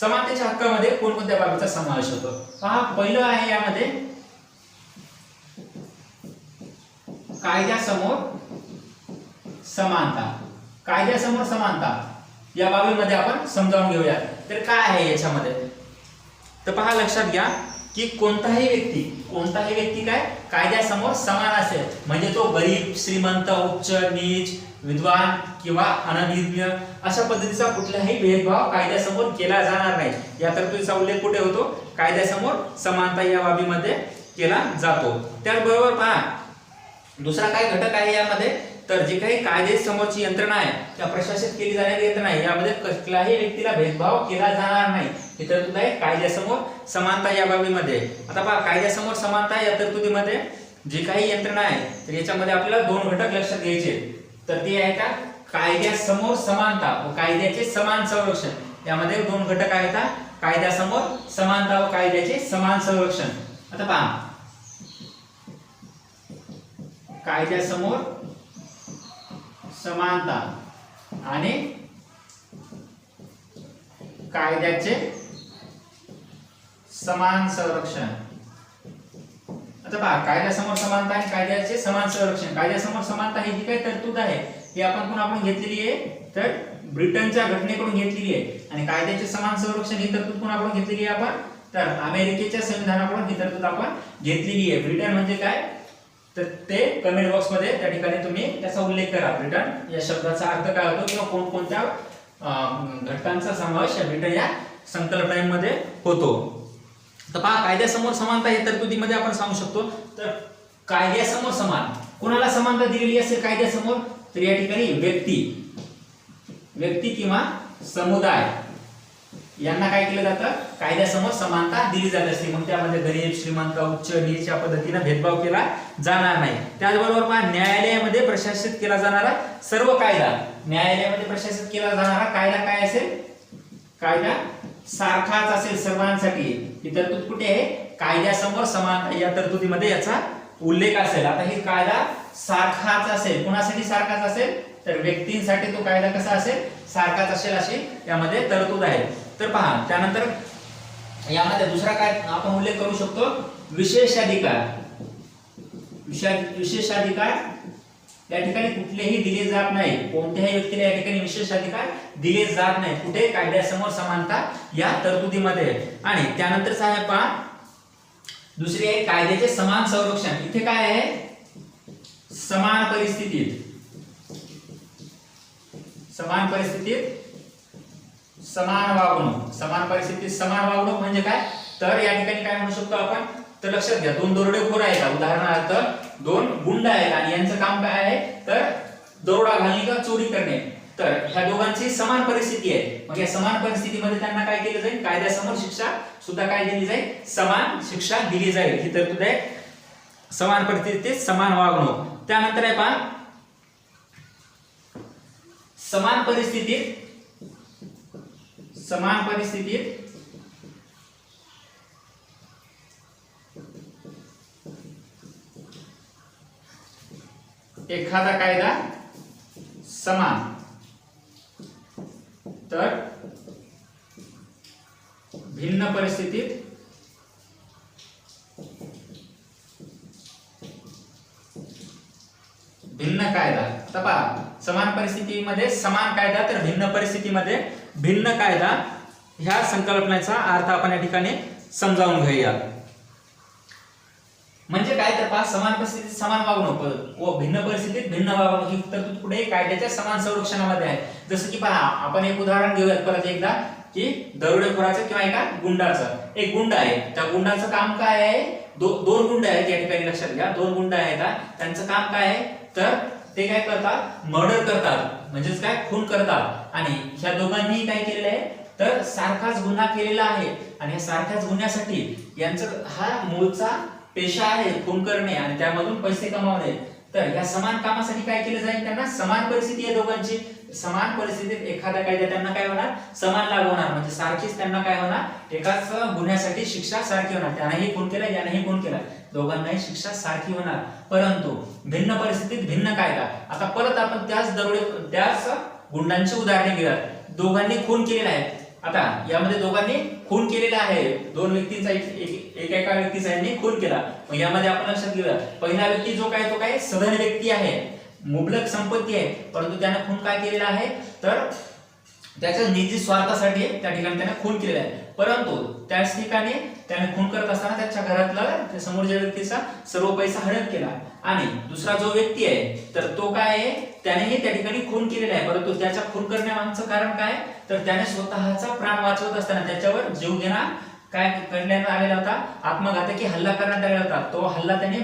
S1: समानतेच्या हक्कामध्ये कोणकोणत्या बाबीचा समावेश होतो पहा. पहिलं आहे यामध्ये कायद्यासमोर समानता. कायद्यासमोर समानता या बाबीमध्ये आपण समजावून घेऊया. तर काय आहे याच्यामध्ये, तर पहा लक्षात घ्या की कोणताही व्यक्ती काय कायद्यासमोर समान असेल, म्हणजे तो गरीब श्रीमंत उच्च नीच विद्वान किंवा अनभिज्ञ अशा पद्धतीचा कुठलाही भेदभाव कायद्यासमोर केला जाणार नाही. या तरतुदीचा उल्लेख कुठे होतो, कायद्यासमोर समानता या बाबीमध्ये केला जातो. त्याचबरोबर पहा दुसरा काय घटक आहे यामध्ये, तर जी काही कायदेसमोरची यंत्रणा आहे त्या प्रशासित केली जाणारी यंत्रणा आहे, यामध्ये कुठल्याही व्यक्तीला भेदभाव केला जाणार नाही. ही तरतूद आहे कायद्यासमोर समानता या बाबीमध्ये. आता पहा कायद्यासमोर समानता या तरतुदीमध्ये जी काही यंत्रणा आहे तर याच्यामध्ये आपल्याला दोन घटक लक्षात घ्यायचे. तर ते आहे का कायद्यासमोर समानता व कायद्याचे समान संरक्षण. यामध्ये दोन घटक आहेत, कायद्यासमोर समानता व कायद्याचे समान संरक्षण. आता पहा कायद्यासमोर समानता आणि कायद्याचे समान संरक्षण. आता पहा कायद्यासमोर समानता आणि कायद्याचे समान संरक्षण. कायद्यासमोर समानता ही जी काही तरतूद आहे ही आपण घेतलेली आहे तर ब्रिटनच्या घटनेकडून घेतलेली आहे. आणि कायद्याचे समान संरक्षण ही तरतूद कोण आपण घेतलेली आहे आपण तर अमेरिकेच्या संविधानाकडून ही तरतूद आपण घेतलेली आहे. ब्रिटन म्हणजे काय तर ते कमेंट बॉक्स मध्ये त्या ठिकाणी तुम्ही त्याचा उल्लेख करा. ब्रिटन या शब्दाचा अर्थ काय होतो किंवा कोणकोणत्या घटकांचा समावेश या ब्रिटन या संकल्पनेमध्ये होतो. तर पहा कायद्यासमोर समानता या तरतुदीमध्ये आपण सांगू शकतो. तर कायद्यासमोर समान कोणाला समानता दिलेली असेल कायद्यासमोर तर या ठिकाणी व्यक्ती किंवा समुदाय यांना काय केलं जातं कायद्यासमोर समानता दिली जात असते. मग त्यामध्ये गरीब श्रीमंत उच्च नीच या पद्धतीने भेदभाव केला जाणार नाही. त्याचबरोबर पहा न्यायालयामध्ये प्रशासित केला जाणारा सर्व कायदा, न्यायालयामध्ये प्रशासित केला जाणारा कायदा काय असेल, कायदा सारखाच असेल सर्वांसाठी. ही तरतूद कुठे आहे कायद्यासमोर समानता या तरतुदीमध्ये याचा उल्लेख असेल. आता ही कायदा सारखाच असेल, कुणासाठी सारखाच असेल तर व्यक्तींसाठी तो कायदा कसा असेल सारखाच असेल अशी यामध्ये तरतूद आहे. तर पहा त्यानंतर यामध्ये दुसरा काय आपण उल्लेख करू शकतो विशेषाधिकार. विशेषाधिकार या ठिकाणी कुठलेही दिले जात नाही, कोणत्याही व्यक्तीला या ठिकाणी विशेषाधिकार दिले जात नाही. कुठे कायद्यासमोर समानता या तरतुदीमध्ये. आणि त्यानंतरच आहे पहा दुसरी आहे कायद्याचे समान संरक्षण. इथे काय आहे समान परिस्थितीत समान वागणूक. समान परिस्थितीत समान वागणूक म्हणजे काय तर या ठिकाणी काय म्हणू शकतो आपण तर लक्षात घ्या दोन दरोडेखोर आहेत, उदाहरणार्थ दोन गुंड आहेत आणि यांचं काम काय आहे तर दरोडा घालणे किंवा चोरी करणे. तर ह्या दोघांची समान परिस्थिती आहे. मग या समान परिस्थितीमध्ये त्यांना काय केलं जाईल कायद्यासमोर शिक्षा सुद्धा काय दिली जाईल समान शिक्षा दिली जाईल. ही तरतूद आहे समान परिस्थितीत समान वागणूक. त्यानंतर आहे पहा समान परिस्थितीत एखादा कायदा समान तर भिन्न परिस्थितीत भिन्न कायदा. आता पहा समान परिस्थितीमध्ये समान कायदा तर भिन्न परिस्थितीमध्ये भिन्न कायदा ह्या संकल्पनेचा अर्थ आपण या ठिकाणी समजावून घेऊया. म्हणजे काय तर पहा समान परिस्थितीत समान वागणूक व भिन्न परिस्थितीत भिन्न वागणूक ही तरतूद कुठे कायद्याच्या समान संरक्षणामध्ये आहे. जसं की पहा आपण एक उदाहरण घेऊयात परत एकदा की दरोडेखोराचं किंवा एका गुंडाचं. एक गुंड आहे त्या गुंडाचं काम काय आहे दोन गुंड आहेत या ठिकाणी, लक्षात घ्या, दोन गुंड आहेत. त्यांचं काम काय आहे तर ते काय करतात, मर्डर करतात, म्हणजेच काय, खून करतात. आणि ह्या दोघांनी काय केलेलं आहे तर सारखाच गुन्हा केलेला आहे. आणि या सारख्याच गुन्ह्यासाठी यांचं हा मूळचा पेशा आहे खून करणे आणि त्यामधून पैसे कमावणे. तर या समान कामासाठी काय केलं जाईल, त्यांना समान परिस्थिती आहे दोघांची. समान परिस्थितीत एखादा कायदा त्यांना काय होणार, समान लागू होणार, म्हणजे सारखीच त्यांना काय होणार, एकाच गुन्ह्यासाठी शिक्षा सारखी होणार. त्यानेही खून केला, यानेही खून केला, दोघांनाही शिक्षा सारखी होणार. परंतु भिन्न परिस्थितीत भिन्न कायदा. आता परत आपण त्याच गुंडांची उदाहरणे घेऊया. दोघांनी खून केलेला आहे. आता यामध्ये दोघांनी खून केलेला आहे, दोन व्यक्तींचा एका व्यक्तीचा यांनी खून केला. मग यामध्ये आपण लक्षात घेऊया, पहिला व्यक्ती जो काय तो काय सधन व्यक्ती आहे, मुबलक संपत्ती आहे, परंतु त्याने खून काय केलेला आहे तर त्याच्या निजी स्वार्थासाठी त्या ठिकाणी त्याने खून केलेला आहे. परंतु त्याच ठिकाणी त्याने खून करत असताना त्याच्या घरातला त्या समोरच्या व्यक्तीचा सर्व पैसा हडप केला. आणि दुसरा जो व्यक्ती आहे तर तो काय आहे, त्यानेही त्या ठिकाणी खून केलेला आहे, परंतु त्याच्या खून करण्यामागचं कारण काय तर त्याने स्वतःचा प्राण वाचवत असताना त्याच्यावर जीवघेणा काय करण्यात आलेला होता, आत्मघातकी हल्ला करण्यात आलेला होता. तो हल्ला त्याने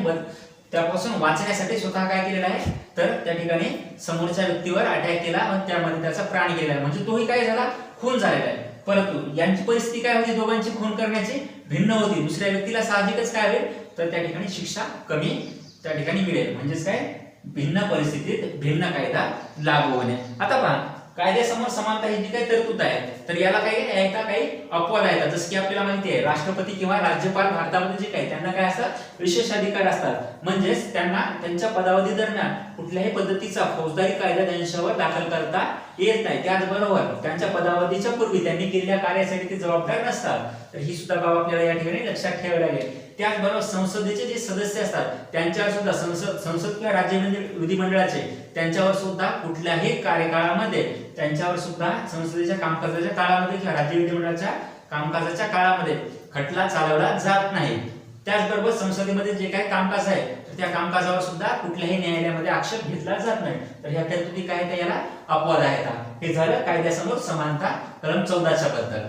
S1: त्यापासून वाचण्यासाठी स्वतः काय केलेला आहे तर त्या ठिकाणी समोरच्या व्यक्तीवर अटॅक केला आणि त्यामध्ये त्याचा प्राण गेला आहे, म्हणजे तोही काय झाला, खून झालेला आहे. परंतु यांची परिस्थिती काय होती, दोघांची खून करण्याची भिन्न होती. दुसऱ्या व्यक्तीला साहजिकच काय होईल तर त्या ठिकाणी शिक्षा कमी त्या ठिकाणी मिळेल, म्हणजेच काय, भिन्न परिस्थितीत भिन्न कायदा लागू होणे. आता पहा, कायद्यासमोर समानता ही जी काही तरतूद आहे तर याला काही अपवाद आहेत. जसं की आपल्याला माहिती आहे, राष्ट्रपती किंवा राज्यपाल भारतामध्ये जे काही त्यांना काय असतात, विशेष अधिकार असतात, म्हणजेच त्यांना त्यांच्या पदावधी दरम्यान कुठल्याही पद्धतीचा फौजदारी कायदा त्यांच्यावर दाखल करता येत नाही. त्याचबरोबर त्यांच्या पदावधीच्या पूर्वी त्यांनी केलेल्या कार्यासाठी ते जबाबदार नसतात. तर ही सुद्धा बाब आपल्याला या ठिकाणी लक्षात ठेवावी लागेल. त्याचबरोबर संसदेचे जे सदस्य असतात त्यांच्यावर सुद्धा संसद किंवा राज्य विधिमंडळाचे त्यांच्यावर सुद्धा कुठल्याही कार्यकाळामध्ये त्यांच्यावर सुद्धा संसदेच्या कामकाजाच्या काळामध्ये किंवा राज्य विधिमंडळाच्या कामकाजाच्या काळामध्ये खटला चालवला जात नाही. त्याचबरोबर संसदेमध्ये जे काही कामकाज आहे तर त्या कामकाजावर सुद्धा कुठल्याही न्यायालयामध्ये आक्षेप घेतला जात नाही. तर ह्या तरतुदी काय तर याला अपवाद आहेत. हे झालं कायद्यासमोर समानता कलम 14 बद्दल.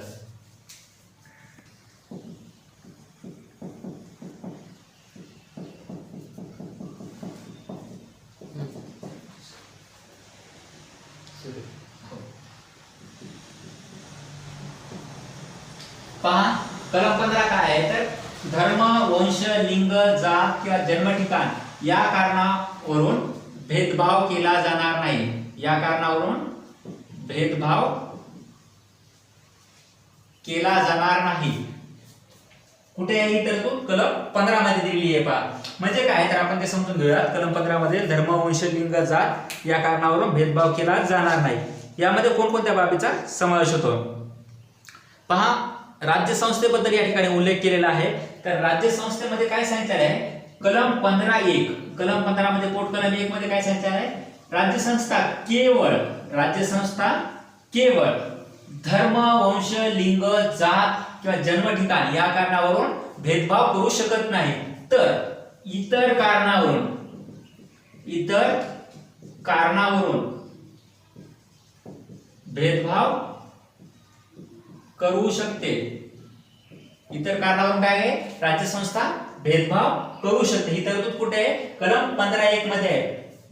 S1: पहा, कलम 15 काय आहे तर धर्म, वंश, लिंग, जात किंवा जन्म ठिकाण या कारणावरून भेदभाव केला जाणार नाही. या कारणावरून भेदभाव केला जाणार नाही. कुठे आहे ही तरतूद, कलम 15 मध्ये दिलेली आहे. पहा, म्हणजे काय तर आपण ते समजून घेऊया. कलम 15 मध्ये धर्म, वंश, लिंग, जात या कारणावरून भेदभाव केला जाणार नाही. यामध्ये कोणकोणत्या बाबीचा समावेश होतो पहा. राज्यसंस्थेबद्दल या ठिकाणी उल्लेख केलेला आहे. तर राज्यसंस्थेमध्ये काय सांगितलेलं आहे, कलम 15(1), कलम 15 मध्ये पोट कलम 1 मध्ये काय सांगितलेलं आहे, राज्यसंस्था केवळ धर्म, वंश, लिंग, जात किंवा जन्म ठिकाण या कारणावरून भेदभाव करू शकत नाही. तर इतर कारणावरून भेदभाव करू शकते. इतर कारणावरून काय आहे, राज्यसंस्था भेदभाव करू शकते. ही तरतूद कुठे आहे, कलम 15(1) मध्ये आहे.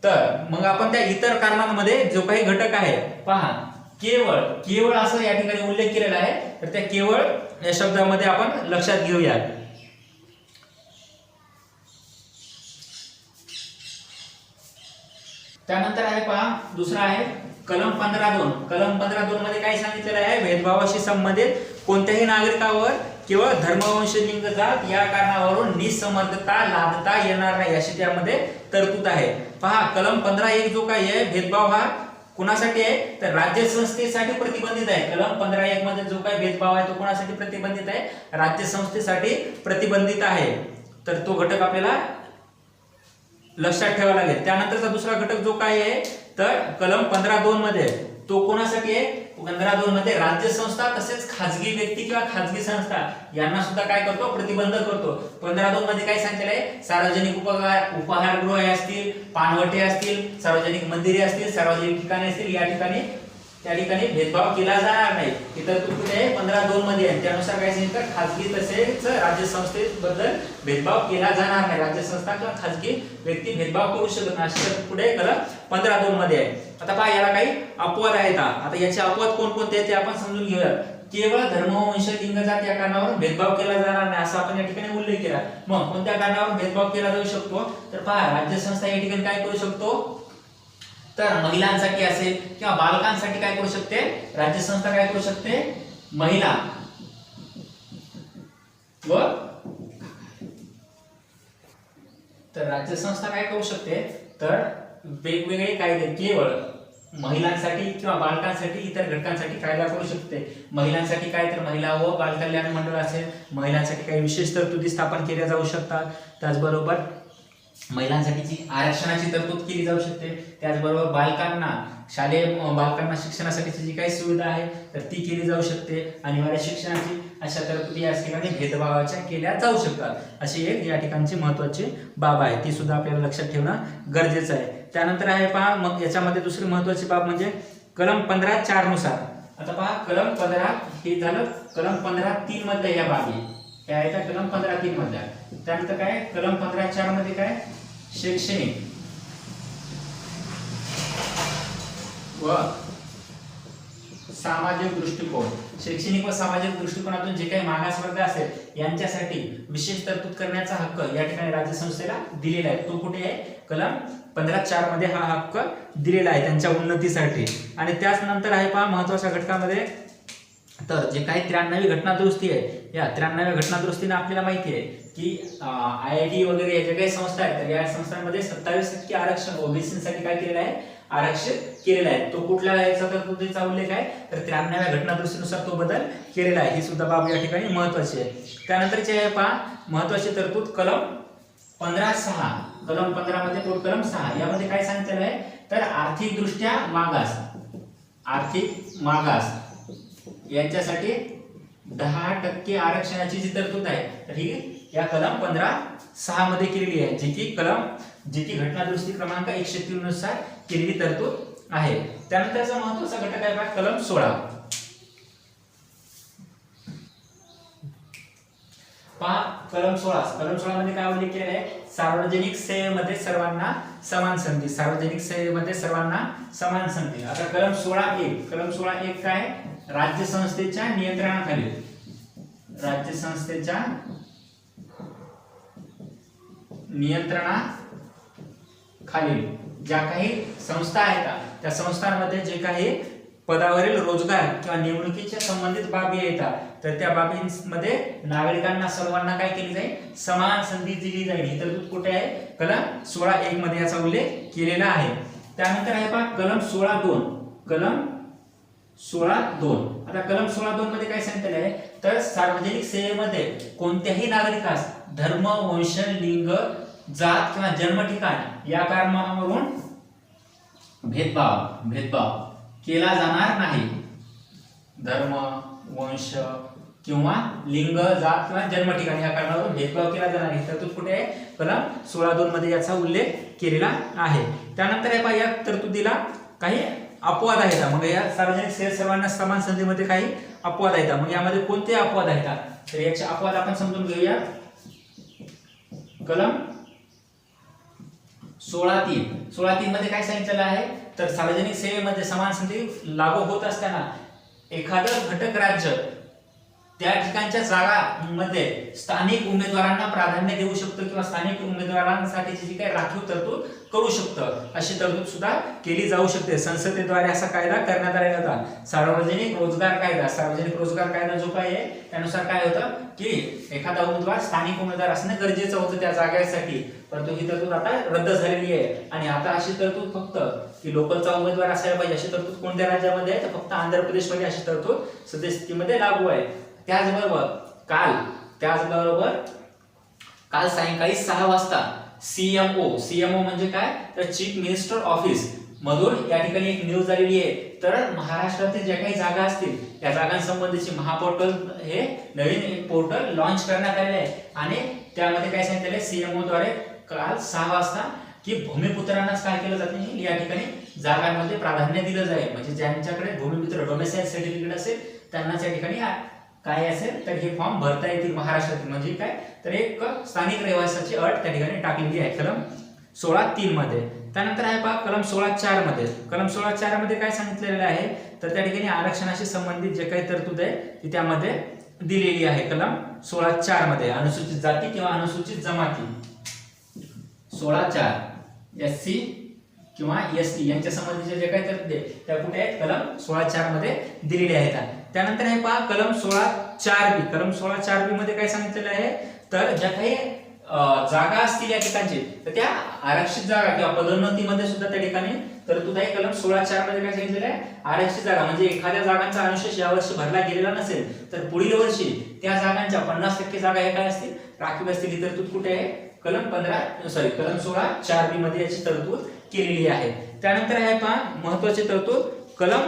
S1: तर मग आपण त्या इतर कारणांमध्ये जो काही घटक आहे पहा, केवळ असं या ठिकाणी उल्लेख केलेला आहे. तर त्या केवळ या शब्दामध्ये आपण लक्षात घेऊया. त्यानंतर आहे पहा, दुसरा आहे कलम 15(2). कलम 15(2) मध्ये काय सांगितलेलं आहे, भेदभावाशी संबंधित कोणत्याही नागरिकावर केवळ धर्म, वंश, लिंग, जात या कारणावरून निसमर्थता लादता येणार नाही अशी त्यामध्ये तरतूद आहे. पहा, कलम 15(1) जो काही आहे, भेदभाव हा कुणासाठी आहे तर राज्यसंस्थेसाठी प्रतिबंधित आहे. कलम 15(1) मध्ये जो काही भेदभाव आहे तो कुणासाठी प्रतिबंधित आहे, राज्यसंस्थेसाठी प्रतिबंधित आहे. तर तो घटक आपल्याला लक्षात ठेवावा लागेल. त्यानंतरचा दुसरा घटक जो काय आहे तर कलम 15(2) मध्ये तो कोणासाठी आहे, 15(2) मध्ये राज्यसंस्था तसेच खाजगी व्यक्ती किंवा खाजगी संस्था यांना सुद्धा काय करतो, प्रतिबंध करतो. 15(2) मध्ये काय सांगितलेलं आहे, सार्वजनिक उपाहारगृहे असतील, पानवटे असतील, सार्वजनिक मंदिरे असतील, सार्वजनिक ठिकाणे असतील, या ठिकाणी त्या ठिकाणी भेदभाव केला जाणार नाही. ही तरतूद कुठे आहे 15(2) मध्ये आहे. त्यानुसार काय सांगितलं, खाजगी तसेच राज्य संस्थेबद्दल भेदभाव केला जाणार नाही. राज्य संस्था किंवा खाजगी व्यक्ती भेदभाव करू शकत नाही अशी तरतूद कुठे कलम 15(2) मध्ये आहे. आता पहा याला काही अपवाद आहेत. आता याचे अपवाद कोणकोणते आहेत ते आपण समजून घेऊया. केवळ धर्म, वंश, लिंग, जात या कारणावर भेदभाव केला जाणार नाही असा आपण या ठिकाणी उल्लेख केला. मग कोणत्या कारणावर भेदभाव केला जाऊ शकतो, तर पहा राज्य संस्था या ठिकाणी काय करू शकतो, तर महिलांसाठी असेल किंवा बालकांसाठी काय करू शकते, राज्य संस्था काय करू शकते, महिला व तर राज्य संस्था काय करू शकते, तर वेगवेगळे कायदे केवळ महिलांसाठी किंवा बालकांसाठी इतर घटकांसाठी कायदा करू शकते. महिलांसाठी काय, तर महिला व बाल कल्याण मंडळ असेल, महिलांसाठी काही विशेष तरतुदी स्थापन केल्या जाऊ शकतात. त्याचबरोबर महिलांसाठीची आरक्षणाची तरतूद केली जाऊ शकते. त्याचबरोबर बालकांना शालेय बालकांना शिक्षणासाठीची जी काही सुविधा आहे तर ती केली जाऊ शकते. अनिवार्य शिक्षणाची अशा तरतुदी या ठिकाणी भेदभावाच्या केल्या जाऊ शकतात. अशी एक या ठिकाणची महत्त्वाची बाब आहे, ती सुद्धा आपल्याला लक्षात ठेवणं गरजेचं आहे. त्यानंतर आहे पहा, मग याच्यामध्ये दुसरी महत्त्वाची बाब म्हणजे कलम 15(4) नुसार. आता पहा कलम 15 हे झालं कलम 15(3) मध्ये या बाबी काय आहे, तर कलम 15(3) मध्ये. त्यानंतर काय कलम 15(4) मध्ये काय, शैक्षणिक व सामाजिक दृष्टिकोन, शैक्षणिक व सामाजिक दृष्टिकोनातून जे काही मागासवर्ग असेल यांच्यासाठी विशेष तरतूद करण्याचा हक्क या ठिकाणी राज्य संस्थेला दिलेला आहे. तो कुठे आहे, कलम 15(4) मध्ये हा हक्क दिलेला आहे त्यांच्या उन्नतीसाठी. आणि त्याच नंतर आहे पहा महत्त्वाच्या घटकामध्ये, तर जे काही 93वी घटना दुरुस्ती आहे, या 93व्या घटना दुरुस्तीने आपल्याला माहिती आहे की IIT वगैरे या ज्या काही संस्था आहेत तर या संस्थांमध्ये 27% आरक्षण ओबीसीसाठी काय केलेलं आहे, आरक्षित केलेला आहे. तो कुठल्या याचा तरतुदीचा उल्लेख आहे, तर 93व्या घटना दुरुस्तीनुसार तो बदल केलेला आहे. ही सुद्धा बाब या ठिकाणी महत्त्वाची आहे. त्यानंतरची आहे पहा महत्त्वाची तरतूद कलम 15(6). कलम 15 मध्ये पोट कलम 6 यामध्ये काय सांगितलेलं आहे, तर आर्थिक दृष्ट्या मागास, आर्थिक मागास यांच्यासाठी 10% आरक्षणाची जी तरतूद आहे तर ही या कलम 15(6) मध्ये केलेली आहे, जी की घटना दुरुस्ती क्रमांक 103 नुसार केलेली तरतूद आहे. त्यानंतरचा महत्त्वाचा घटक आहे कलम 16. पहा कलम 16 मध्ये काय उल्लेख केलेला आहे, सार्वजनिक सेवेमध्ये सर्वांना समान संधी, सार्वजनिक सेवेमध्ये सर्वांना समान संधी. आता कलम 16(1) काय, राज्य संस्थेच्या नियंत्रणाखाली, राज्य संस्थेच्या नियंत्रणाखाली ज्या काही संस्था आहेत त्या संस्थांमध्ये जे काही पदावरील रोजगार किंवा नेमणुकीच्या संबंधित बाबी येतात तर त्या बाबींमध्ये नागरिकांना सर्वांना काय केली जाईल, समान संधी दिली जाईल. ही तरतूद कुठे आहे, कलम 16(1) मध्ये याचा उल्लेख केलेला आहे. त्यानंतर आहे पहा कलम 16(2). कलम 16(2). आता कलम 16(2) मध्ये काय सांगितलेलं आहे, तर सार्वजनिक सेवेमध्ये कोणत्याही नागरिकास धर्म, वंश, लिंग, जात किंवा जन्म ठिकाण या कारणावरून भेदभाव केला जाणार नाही. धर्म, वंश किंवा लिंग, जात किंवा जन्म ठिकाण या कारणावरून भेदभाव केला जाणार नाही. तरतूद कुठे आहे, कलम 16(2) मध्ये याचा उल्लेख केलेला आहे. त्यानंतर आहे पहा या तरतुदीला काही अपवाद आहेत. मग या सार्वजनिक सेवेत सर्वांना समान संधीमध्ये काही अपवाद आहेत. मग यामध्ये कोणते अपवाद आहेत, तर याचे अपवाद आपण समजून घेऊया. कलम 16(3) मध्ये काय सांगितलेलं आहे, तर सार्वजनिक सेवेमध्ये समान संधी लागू होत असताना एखादं घटक राज्य त्या ठिकाणच्या जागांमध्ये स्थानिक उमेदवारांना प्राधान्य देऊ शकतो किंवा स्थानिक उमेदवारांसाठीची जी काही राखीव तरतूद करू शकतं अशी तरतूद सुद्धा केली जाऊ शकते. संसदेद्वारे असा कायदा करण्यात आलेला होता, सार्वजनिक रोजगार कायदा. सार्वजनिक रोजगार कायदा जो काय आहे त्यानुसार काय होतं की एखादा उमेदवार स्थानिक उमेदवार असणं गरजेचं होतं त्या जागेसाठी, परंतु ही तरतूद आता रद्द झालेली आहे. आणि आता अशी तरतूद फक्त की लोकलचा उमेदवार असायला पाहिजे अशी तरतूद कोणत्या राज्यामध्ये आहे, तर फक्त आंध्र प्रदेशमध्ये अशी तरतूद सद्यस्थितीमध्ये लागू आहे. त्याचबरोबर काल सायंकाळी 6 वाजता सीएमओ म्हणजे काय, तर चीफ मिनिस्टर ऑफिस मधून या ठिकाणी एक न्यूज आलेली आहे. तर महाराष्ट्रातील ज्या काही जागा असतील त्या जागांसंबंधीची महापोर्टल हे नवीन एक पोर्टल लॉन्च करण्यात आलेले आहे. आणि त्यामध्ये काय सांगितलेलं आहे, सीएमओ द्वारे काल 6 वाजता की भूमिपुत्रांनाच काय केलं जाते, या ठिकाणी जागांमध्ये प्राधान्य दिलं जाईल, म्हणजे ज्यांच्याकडे भूमिपुत्र डोमेसाईल सर्टिफिकेट असेल त्यांनाच या ठिकाणी काय असेल तर हे फॉर्म भरता येतील महाराष्ट्रातील. म्हणजे काय तर एक स्थानिक रहिवासाची अट त्या ठिकाणी टाकलेली आहे कलम 16(3) मध्ये. त्यानंतर आहे पहा कलम 16(4) मध्ये. कलम 16(4) मध्ये काय सांगितलेलं आहे तर त्या ठिकाणी आरक्षणाशी संबंधित जे काही तरतूद आहे ती त्यामध्ये दिलेली आहे. कलम 16(4) मध्ये अनुसूचित जाती किंवा अनुसूचित जमाती 16(4) एससी किंवा एसटी यांच्या संबंधीचे जे काही तरतुदी त्या कुठे आहेत कलम 16(4) मध्ये दिलेले आहेत. त्यानंतर आहे पहा कलम 16(4)(b). कलम 16(4)(b) मध्ये काय सांगितलेलं आहे तर ज्या काही जागा असतील या ठिकाणची तर त्या आरक्षित जागा किंवा पदोन्नतीमध्ये सुद्धा त्या ठिकाणी तरतूद आहे. कलम 16(4) मध्ये काय सांगितलेलं आहे आरक्षित जागा म्हणजे एखाद्या जागांचा अनुशेष यावर्षी भरला गेलेला नसेल तर पुढील वर्षी त्या जागांच्या 50% जागा हे काय असतील राखीव असतील. ही तरतूद कुठे आहे कलम 16(4)(b) मध्ये याची तरतूद केलेली आहे. त्यानंतर आहे पहा महत्त्वाची तरतूद कलम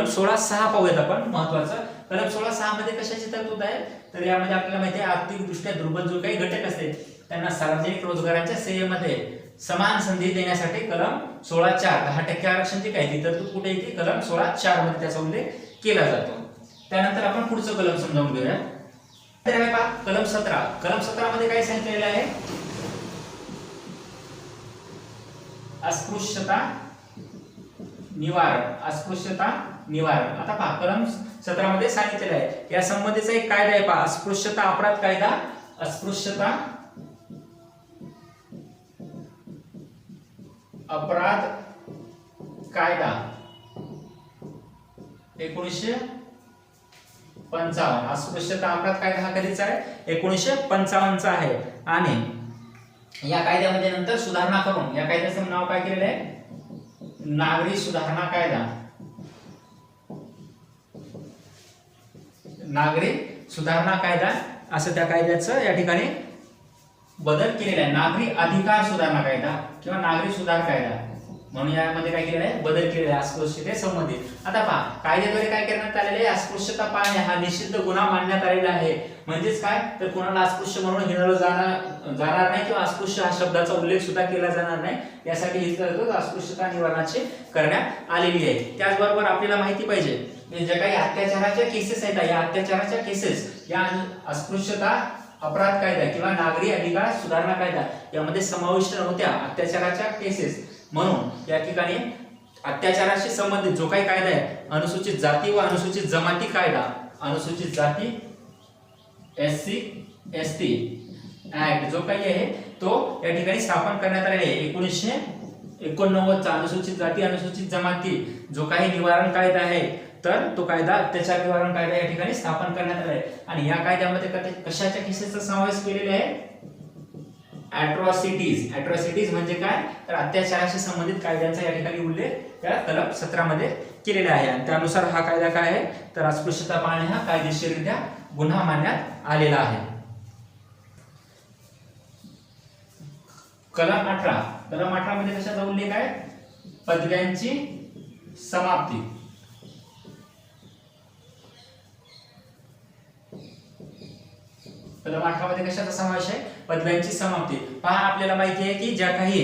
S1: 16(6) पाहूयात आपण. महत्त्वाचं कलम 16(6) मध्ये कशाची तरतूद आहे तर यामध्ये आपल्याला माहिती आहे आर्थिकदृष्ट्या दुर्बल जो काही घटक असते त्यांना सार्वजनिक रोजगारांच्या सेवेमध्ये समान संधी देण्यासाठी कलम 16(4) 10% आरक्षण जे काही ती तरतूद कुठे येते कलम 16(4) मध्ये त्याचा उल्लेख केला जातो. त्यानंतर आपण पुढचं कलम समजावून घेऊया. तर आहे पहा कलम 17. कलम 17 मध्ये काय सांगितलेलं आहे अस्पृश्यता निवारण. अस्पृश्यता निवारण. आता पहा कलम 17 मध्ये सांगितलेलं आहे या संबंधीचा एक कायदा आहे पहा अस्पृश्यता अपराध कायदा. अस्पृश्यता अपराध कायदा 1955. अस्पृश्यता अपराध कायदा हा कधीचा आहे 1955 चा आहे. आणि या कायद्यामध्ये नंतर सुधारणा करून या कायद्याचं नाव काय केलेलं आहे नागरी सुधारणा कायदा. नागरी सुधारणा कायदा असं त्या कायद्याचं या ठिकाणी बदल केलेला आहे. नागरी अधिकार सुधारणा कायदा किंवा नागरी सुधार कायदा म्हणून यामध्ये काय केलेलं आहे बदल केलेला आहे अस्पृश्यते संबंधित. आता पहा कायद्याद्वारे काय करण्यात आलेले आहे अस्पृश्यता पाळणे हा निषिद्ध गुन्हा मानण्यात आलेला आहे. म्हणजेच काय तर कोणाला अस्पृश्य म्हणून हिणवलं जाणार नाही किंवा अस्पृश्य हा शब्दाचा उल्लेख सुद्धा केला जाणार नाही यासाठी ही तरतूद अस्पृश्यता निवारणाची करण्यात आलेली आहे. त्याचबरोबर आपल्याला माहिती पाहिजे ज्या काही अत्याचाराच्या केसेस आहेत या अत्याचाराच्या केसेस या अस्पृश्यता अपराध कायदा किंवा नागरी अधिकार सुधारणा कायदा यामध्ये समाविष्ट नव्हत्या अत्याचाराच्या केसेस. म्हणून या ठिकाणी अत्याचाराशी संबंधित जो काही कायदा आहे अनुसूचित जाती व अनुसूचित जमाती कायदा अनुसूचित जाती एससी एसटी ऍक्ट जो काही आहे तो या ठिकाणी स्थापन करण्यात आलेला आहे. 1989 चा अनुसूचित जाती अनुसूचित जमाती जो काही निवारण कायदा आहे तर तो कायदा अत्याचार निवारण कायदा या ठिकाणी स्थापन करण्यात आला आहे. आणि या कायद्यामध्ये कशाच्या केसेसचा समावेश केलेला आहे अॅट्रॉसिटीज. अॅट्रॉसिटीज म्हणजे काय तर अत्याचाराशी संबंधित कायद्यांचा या ठिकाणी उल्लेख त्या कलम 17 मध्ये केलेला आहे. आणि त्यानुसार हा कायदा काय आहे तर अस्पृश्यता पाळणे हा कायदेशीररित्या गुन्हा मानण्यात आलेला आहे. कलम 18. कलम 18 मध्ये कशाचा उल्लेख आहे पदव्यांची समाप्ती. कलम 18 मध्ये कशाचा समावेश आहे पदव्यांची समाप्ती. पहा आपल्याला माहिती आहे की ज्या काही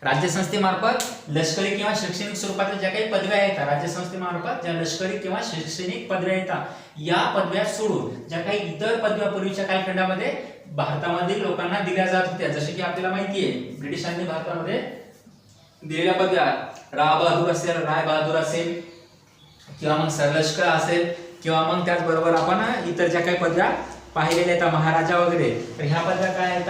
S1: राज्य संस्थेमार्फत लष्करी किंवा शैक्षणिक स्वरूपातील ज्या काही पदव्या आहेत राज्य संस्थेमार्फत ज्या लष्करी किंवा शैक्षणिक पदव्या येतात या पदव्या सोडून ज्या काही इतर पदव्या पूर्वीच्या कालखंडामध्ये भारतामधील लोकांना दिल्या जात होत्या जसे की आपल्याला माहिती आहे ब्रिटिशांनी भारतामध्ये दिलेल्या पदव्या राव बहादूर असेल राय बहादूर असेल किंवा मग सरलष्कर असेल किंवा मग त्याचबरोबर आपण इतर ज्या काही पदव्या पाहिलेल्या आहेत महाराजा वगैरे तर ह्या पदव्या काय आहेत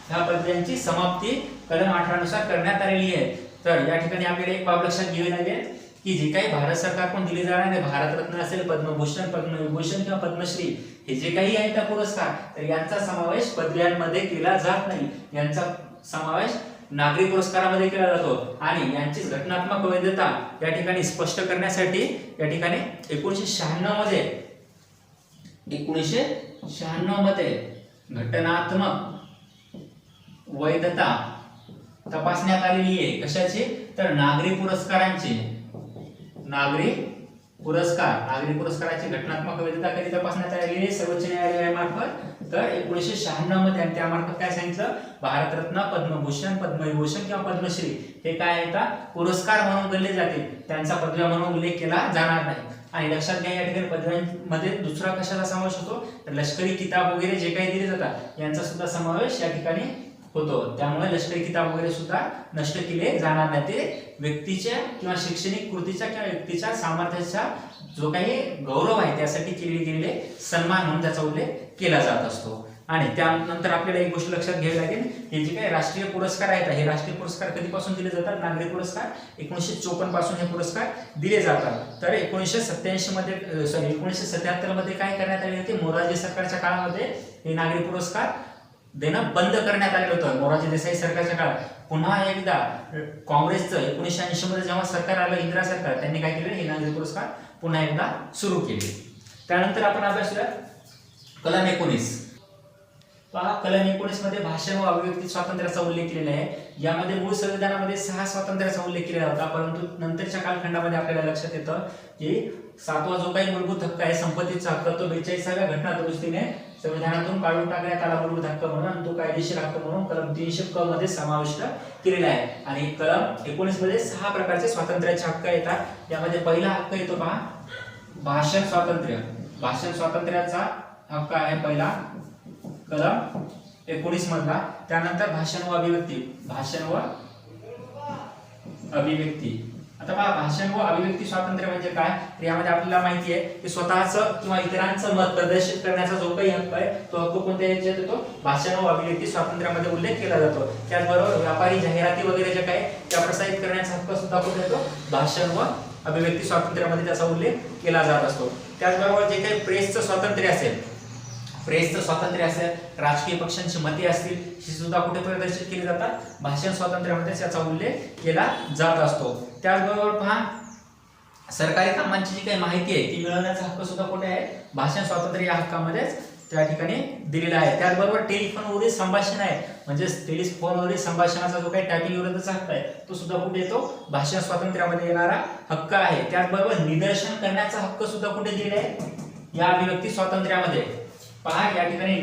S1: ह्या पदव्यांची समाप्ती कलम 18 नुसार करण्यात आलेली आहे. तर या ठिकाणी आपल्याला एक बाब लक्षात घ्यावी लागेल की जे काही भारत सरकारकडून दिले जाणारे भारतरत्न असेल पद्मभूषण पद्मविभूषण किंवा पद्मश्री हे जे काही आहेत त्या पुरस्कार तर यांचा समावेश पदव्यांमध्ये केला जात नाही. यांचा समावेश नागरी पुरस्कारामध्ये केला जातो. आणि यांची घटनात्मक वैधता या ठिकाणी स्पष्ट करण्यासाठी या ठिकाणी 1996 मध्ये घटनात्मक वैधता तपासण्यात आलेली आहे. कशाची तर नागरी पुरस्कारांची. नागरी पुरस्कार, नागरी पुरस्काराची घटनात्मक वैधता कधी तपासण्यात आलेली आहे? सर्वोच्च न्यायालयामार्फत. तर 1996 मध्ये, आणि त्यामार्फत काय सांगितलं? भारतरत्न, पद्मभूषण, पद्मविभूषण किंवा पद्मश्री हे काय आहेत? पुरस्कार म्हणून गणले जातील, त्यांचा पदव्या म्हणून उल्लेख केला जाणार नाही. आणि लक्षात घ्या या ठिकाणी पदव्यांमध्ये दुसरा कशाचा समावेश होतो? तर लष्करी किताब वगैरे जे काही दिले जातात यांचा सुद्धा समावेश या ठिकाणी होतो. त्यामुळे लष्करी किताब वगैरे सुद्धा नष्ट केले जाणार नाही. ते व्यक्तीच्या किंवा शैक्षणिक कृतीच्या किंवा व्यक्तीच्या सामर्थ्याचा जो काही गौरव आहे त्यासाठी केले गेलेले सन्मान म्हणून त्याचा उल्लेख केला जात असतो. आणि त्यानंतर आपल्याला एक गोष्ट लक्षात घ्यावी लागेल, हे जे काही राष्ट्रीय पुरस्कार आहेत हे राष्ट्रीय पुरस्कार कधीपासून दिले जातात? नागरी पुरस्कार 1954 पासून हे पुरस्कार दिले जातात. तर 1987 मध्ये 1977 मध्ये काय करण्यात आले होते? मोरारजी सरकारच्या काळामध्ये हे नागरी पुरस्कार देणं बंद करण्यात आलेलं होतं. मोरारजी देसाई सरकारच्या काळात पुन्हा एकदा काँग्रेसचं 1980 मध्ये जेव्हा सरकार आलं, इंदिरा सरकार, त्यांनी काय केलं? हे नागरी पुरस्कार पुन्हा एकदा सुरू केले. त्यानंतर आपण अभ्यासूया कलम 19. पहा, कलम 19 मध्ये भाषण व अभिव्यक्ती स्वातंत्र्याचा उल्लेख केलेला आहे. यामध्ये मूळ संविधानामध्ये 6 स्वातंत्र्याचा उल्लेख केलेला होता, परंतु नंतरच्या कालखंडामध्ये आपल्याला लक्षात येतं की 7वा जो काही मूलभूत हक्क आहे, संपत्तीचा हक्क, तो 42व्या घटना दुरुस्तीने संविधानातून काढून टाकण्यात आला मूलभूत हक्क म्हणून, आणि तो कायदेशीर हक्क म्हणून कलम 300 क मध्ये समाविष्ट केलेला आहे. आणि कलम 19 मध्ये 6 प्रकारचे स्वातंत्र्याचे हक्क येतात. यामध्ये पहिला हक्क येतो पहा, भाषण स्वातंत्र्य. भाषण स्वातंत्र्याचा हक्क आहे पहिला कलम 19 मधला. त्यानंतर भाषण व अभिव्यक्ती. भाषण व अभिव्यक्ती. आता पहा, भाषण व अभिव्यक्ती स्वातंत्र्य म्हणजे काय? तर यामध्ये आपल्याला माहिती आहे की स्वतःचं किंवा इतरांचं मत प्रदर्शित करण्याचा जो काही हक्क आहे तो हक्क कोणत्या याच्यात येतो? भाषण व अभिव्यक्ती स्वातंत्र्यामध्ये उल्लेख केला जातो. त्याचबरोबर व्यापारी जाहिराती वगैरे जे काय त्या प्रसारित करण्याचा हक्क सुद्धा कुठे येतो? भाषण व अभिव्यक्ती स्वातंत्र्यामध्ये त्याचा उल्लेख केला जात असतो. त्याचबरोबर जे काही प्रेसचं स्वातंत्र्य असेल, राजकीय पक्षांची मते असतील, ही सुद्धा कुठे प्रदर्शित केली जातात? भाषण स्वातंत्र्यामध्ये त्याचा उल्लेख केला जात असतो. त्याचबरोबर पहा, सरकारी कामांची जी काही माहिती आहे ती मिळवण्याचा हक्क सुद्धा कुठे आहे? भाषण स्वातंत्र्य या हक्कामध्येच त्या ठिकाणी दिलेला आहे. त्याचबरोबर टेलिफोनवरील संभाषण आहे, म्हणजे टेलिफोनवरील संभाषणाचा जो काही टायपिंग विरुद्धचा हक्क आहे तो सुद्धा कुठे येतो? भाषण स्वातंत्र्यामध्ये येणारा हक्क आहे. त्याचबरोबर निदर्शन करण्याचा हक्क सुद्धा कुठे दिलेला आहे? या अभिव्यक्ती स्वातंत्र्यामध्ये. पहा, या ठिकाणी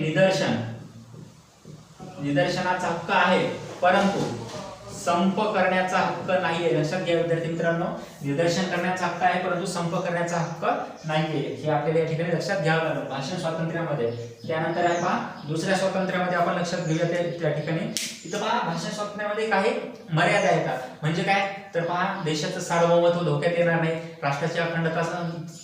S1: निदर्शनाचा हक्क आहे, परंतु संप करण्याचा हक्क नाहीये. लक्षात घ्या विद्यार्थी मित्रांनो, निदर्शन करण्याचा हक्क आहे परंतु संप करण्याचा हक्क नाहीये, हे आपल्याला या ठिकाणी लक्षात घ्यावं लागेल भाषण स्वातंत्र्यामध्ये. त्यानंतर आहे पहा, दुसऱ्या स्वातंत्र्यामध्ये आपण लक्षात घेऊया त्या ठिकाणी. इथं पहा, भाषण स्वातंत्र्यामध्ये काही मर्यादा येतात. म्हणजे काय? तर पहा, देशाचं सार्वभौमत्व धोक्यात येणार नाही, राष्ट्राची अखंडता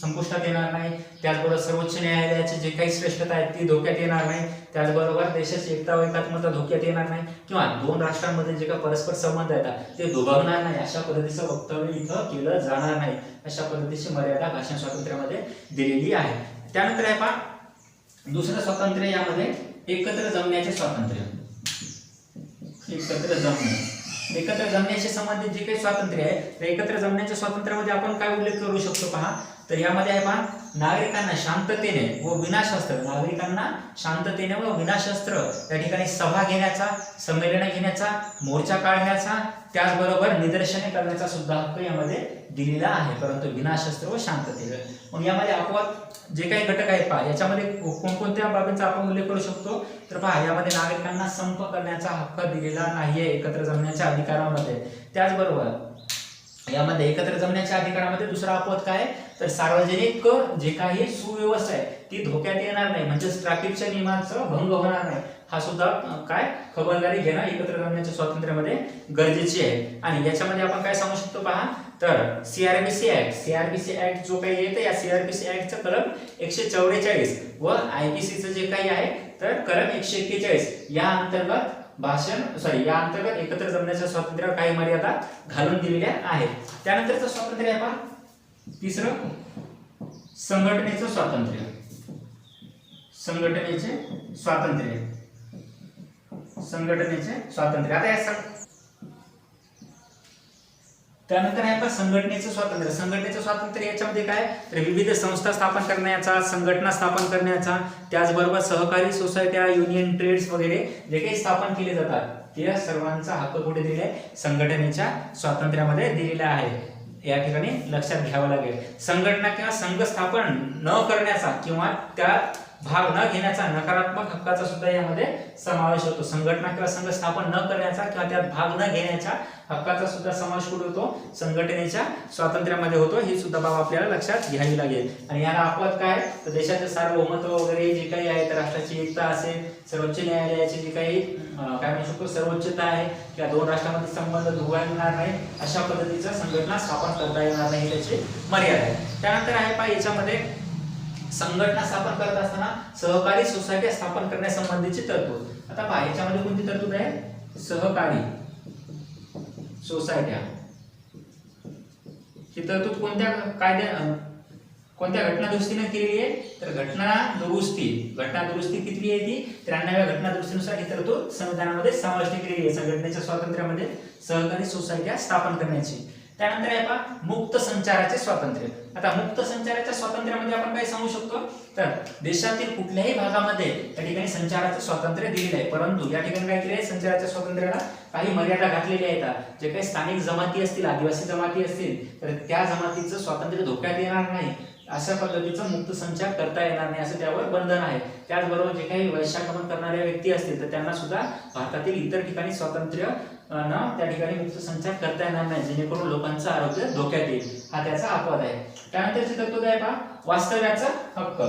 S1: संपुष्टात येणार नाही, त्याचबरोबर सर्वोच्च न्यायालयाचे जे काही श्रेष्ठता आहेत ती धोक्यात येणार नाही, त्याचबरोबर देशाची एकता व एकात्मता धोक्यात येणार नाही, किंवा दोन राष्ट्रांमध्ये जे काही परस्पर संबंध आहेत ते दुभावणार नाही, अशा पद्धतीचं वक्तव्य इथं केलं जाणार नाही. अशा पद्धतीची मर्यादा भाषण स्वातंत्र्यामध्ये दिलेली आहे. त्यानंतर आहे पहा, दुसरं स्वातंत्र्य यामध्ये एकत्र जमण्याचे स्वातंत्र्य. एकत्र जमण्याशी संबंधित जे काही स्वातंत्र्य आहे, तर एकत्र जमण्याच्या स्वातंत्र्यामध्ये आपण काय उल्लेख करू शकतो पहा, तर यामध्ये आहे पहा, नागरिकांना शांततेने व विनाशस्त्र, व विनाशस्त्र त्या ठिकाणी सभा घेण्याचा, संमेलन घेण्याचा, मोर्चा काढण्याचा, त्याचबरोबर निदर्शने करण्याचा सुद्धा हक्क यामध्ये दिलेला आहे, परंतु विनाशस्त्र व शांततेने. मग यामध्ये अपवाद जे काही घटक आहेत पहा, याच्यामध्ये कोणकोणत्या बाबींचा आपण उल्लेख करू शकतो, तर पहा, यामध्ये नागरिकांना संप करण्याचा हक्क दिलेला नाहीये एकत्र जमण्याच्या अधिकारामध्ये. त्याचबरोबर यामध्ये एकत्र जमण्याच्या अधिकारामध्ये दुसरा अपवाद काय, तर सार्वजनिक जे काही सुव्यवस्था आहे ती धोक्यात येणार नाही, म्हणजे ट्रॅफिकच्या नियमांचा भंग होणार नाही, हा सुद्धा काय खबरदारी घेणं एकत्र जमण्याच्या स्वातंत्र्यामध्ये गरजेची आहे. आणि याच्यामध्ये आपण काय सांगू शकतो पहा, तर सीआरपीसी ऍक्ट जो काही येते, या सीआरपीसी ऍक्टचं कलम 144 व आयपीसीचं जे काही आहे तर कलम 141 या अंतर्गत या अंतर्गत एकत्र जमण्याच्या स्वातंत्र्यावर काही मर्यादा घालून दिलेल्या आहेत. त्यानंतरचं स्वातंत्र्य आहे पहा, तिसरं संघटनेचं स्वातंत्र्य. आता या त्यानंतर आहे पहा संघटनेचं स्वातंत्र्य. याच्यामध्ये काय, तर विविध संस्था स्थापन करण्याचा, संघटना स्थापन करण्याचा, त्याचबरोबर सहकारी सोसायट्या, युनियन, ट्रेड्स वगैरे जे काही स्थापन केले जातात त्या सर्वांचा हक्क कुठे दिलेला आहे? संघटनेच्या स्वातंत्र्यामध्ये दिलेला आहे. या ठिकाणी लक्षात घ्यावं लागेल. संघटना किंवा संघ स्थापन न करण्याचा किंवा त्या भाग न घेण्याचा नकारात्मक हक्काचा सुद्धा यामध्ये समावेश होतो. संघटना किंवा संघ स्थापन न करण्याचा किंवा त्यात भाग न घेण्याच्या हक्काचा सुद्धा समावेश कुठे होतो? संघटनेच्या स्वातंत्र्यामध्ये होतो. ही सुद्धा बाब आपल्याला लक्षात घ्यावी लागेल. आणि याला अपवाद काय? तर देशाचे सार्वभौमत्व वगैरे जे काही आहे, तर राष्ट्राची एकता असेल, सर्वोच्च न्यायालयाची जी काही काय म्हणू शकतो सर्वोच्चता आहे किंवा दोन राष्ट्रांमध्ये संबंध धुवायणार नाही अशा पद्धतीचा संघटना स्थापन करता येणार नाही, त्याची मर्यादा आहे. त्यानंतर आहे पहा याच्यामध्ये संघटना स्थापन करत असताना सहकारी सोसायटी स्थापन करण्यासंबंधीची तरतूद. आता पहा याच्यामध्ये कोणती तरतूद आहे? सहकारी सोसायट्या. ही तरतूद कोणत्या कोणत्या घटना दुरुस्तीने केलेली आहे? तर घटना दुरुस्ती किती आहे ती? 93व्या घटना दुरुस्तीनुसार ही तरतूद संविधानामध्ये समाविष्ट केलेली आहे संघटनेच्या स्वातंत्र्यामध्ये सहकारी सोसायट्या स्थापन करण्याची. त्यानंतर आहे पहा मुक्त संचाराचे स्वातंत्र्य. आता मुक्त संचाराच्या स्वातंत्र्यामध्ये आपण काय सांगू शकतो? तर देशातील कुठल्याही भागामध्ये या ठिकाणी संचाराचं स्वातंत्र्य दिलेलं आहे, परंतु या ठिकाणी काय केले आहे? संचाराच्या स्वातंत्र्याला काही मर्यादा घातलेल्या आहेत. जे काही स्थानिक जमाती असतील, आदिवासी जमाती असतील, तर त्या जमातीचं स्वातंत्र्य धोक्यात येणार नाही अशा पद्धतीचं मुक्त संचार करता येणार नाही असं त्यावर बंधन आहे. त्याचबरोबर जे काही वैश्यागमन करणाऱ्या व्यक्ती असतील तर त्यांना सुद्धा भारतातील इतर ठिकाणी स्वातंत्र्य त्या ठिकाणी मुक्त संचार करता येणार नाही, जेणेकरून लोकांचं आरोग्य धोक्यात येईल. हा त्याचा अपवाद आहे. त्यानंतरची तरतूद आहे पहा वास्तव्याचा हक्क.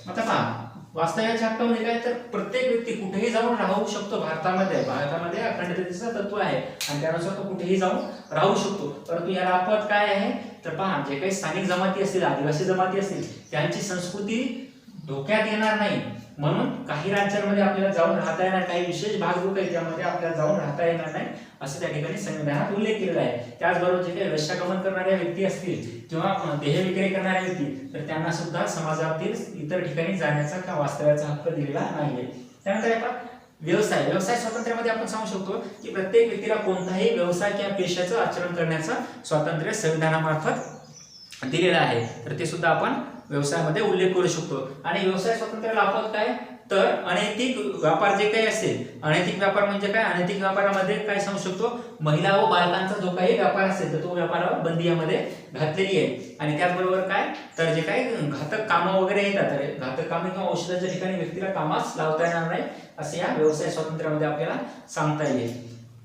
S1: आता पहा वास्तव्याच्या हक्कामध्ये काय? तर प्रत्येक व्यक्ती कुठेही जाऊन राहू शकतो भारतामध्ये अखंडतेचं तत्व आहे आणि त्यानुसार तो कुठेही जाऊन राहू शकतो. परंतु याला अपवाद काय आहे? तर पहा जे काही स्थानिक जमाती असतील, आदिवासी जमाती असतील, त्यांची संस्कृती धोक्यात येणार नाही म्हणून काही राज्यांमध्ये आपल्याला जाऊन राहता येणार, काही विशेष भाग जो काही त्यामध्ये आपल्याला जाऊन राहता येणार नाही असं त्या ठिकाणी संविधानात उल्लेख केलेला आहे. त्याचबरोबर जे काही वैश्यागमन करणाऱ्या व्यक्ती असतील किंवा देह विक्री करणाऱ्या व्यक्ती तर त्यांना सुद्धा समाजातील इतर ठिकाणी जाण्याचा किंवा वास्तव्याचा हक्क दिलेला नाहीये. त्यानंतर आपण व्यवसाय स्वातंत्र्यामध्ये आपण सांगू शकतो की प्रत्येक व्यक्तीला कोणताही व्यवसाय किंवा पेशाचं आचरण करण्याचं स्वातंत्र्य संविधानामार्फत दिलेलं आहे, तर ते सुद्धा आपण व्यवसायामध्ये उल्लेख करू शकतो. आणि व्यवसाय स्वातंत्र्याला अपवाद काय? तर अनैतिक व्यापार जे काही असेल, अनैतिक व्यापार म्हणजे काय? अनैतिक व्यापारामध्ये काय सांगू शकतो? महिला व बालकांचा जो काही व्यापार असेल तर तो व्यापारावर बंदी यामध्ये घातलेली आहे. आणि त्याचबरोबर काय? तर जे काही घातक कामं वगैरे येतात, तर घातक कामे किंवा औषधाच्या ठिकाणी व्यक्तीला कामास लावता येणार नाही असे या व्यवसाय स्वातंत्र्यामध्ये आपल्याला सांगता येईल.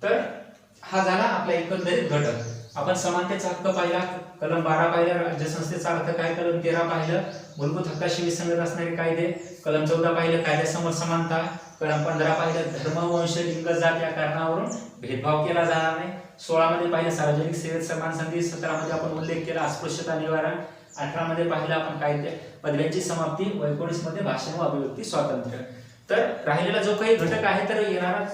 S1: तर हा झाला आपला एकंदरीत घटक. आपण समानतेचा हक्क पाहिला, कलम 12 पाहिलं, राज्यसंस्थेचा अर्थ काय, कलम 13 पाहिलं, मूलभूत हक्काशी विसंगत असणारे कायदे, कलम 14 पाहिलं, कायद्यासमोर समानता, कलम 15 पाहिलं, धर्म वंश लिंग जात या कारणावरून भेदभाव केला जाणार नाही, 16 मध्ये पाहिलं सार्वजनिक सेवेत समान संधी, 17 मध्ये आपण उल्लेख केला अस्पृश्यता निवारण, 18 मध्ये पाहिलं आपण कायदे पदव्यांची समाप्ती, 19 मध्ये भाषण व अभिव्यक्ती स्वातंत्र्य. तर राहिलेला जो काही घटक आहे तर येणारा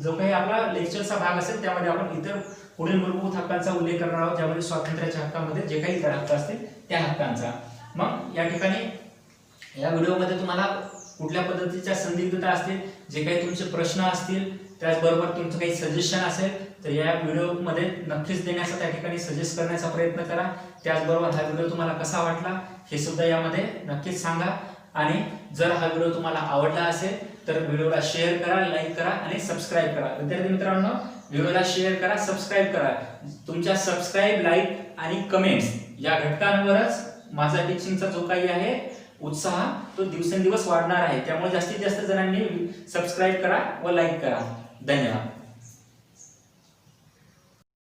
S1: जो काही आपला लेक्चरचा भाग असेल त्यामध्ये आपण इतर पुढील मूलभूत हक्कांचा उल्लेख करणार आहोत, ज्यामध्ये स्वातंत्र्याच्या हक्कामध्ये जे काही इतर हक्क असतील त्या हक्कांचा. मग या ठिकाणी या व्हिडिओमध्ये तुम्हाला कुठल्या पद्धतीच्या संदिग्धता असतील, जे काही तुमचे प्रश्न असतील, त्याचबरोबर तुमचं काही सजेशन असेल तर या व्हिडिओमध्ये नक्कीच देण्याचा त्या ठिकाणी सजेस्ट करण्याचा प्रयत्न करा. त्याचबरोबर हा व्हिडिओ तुम्हाला कसा वाटला हे सुद्धा यामध्ये नक्कीच सांगा. आणि जर हा व्हिडिओ तुम्हाला आवडला असेल तर व्हिडिओला शेअर करा, लाईक करा आणि सबस्क्राईब करा. विद्यार्थी मित्रांनो, व्हिडिओला शेअर करा, सबस्क्राईब करा. तुमच्या सबस्क्राईब, लाईक आणि कमेंट्स या घटकांवरच माझा टीचिंगचा जो काही आहे उत्साह तो दिवसेंदिवस वाढणार आहे. त्यामुळे जास्तीत जास्त जणांनी सबस्क्राईब करा व लाईक करा. धन्यवाद.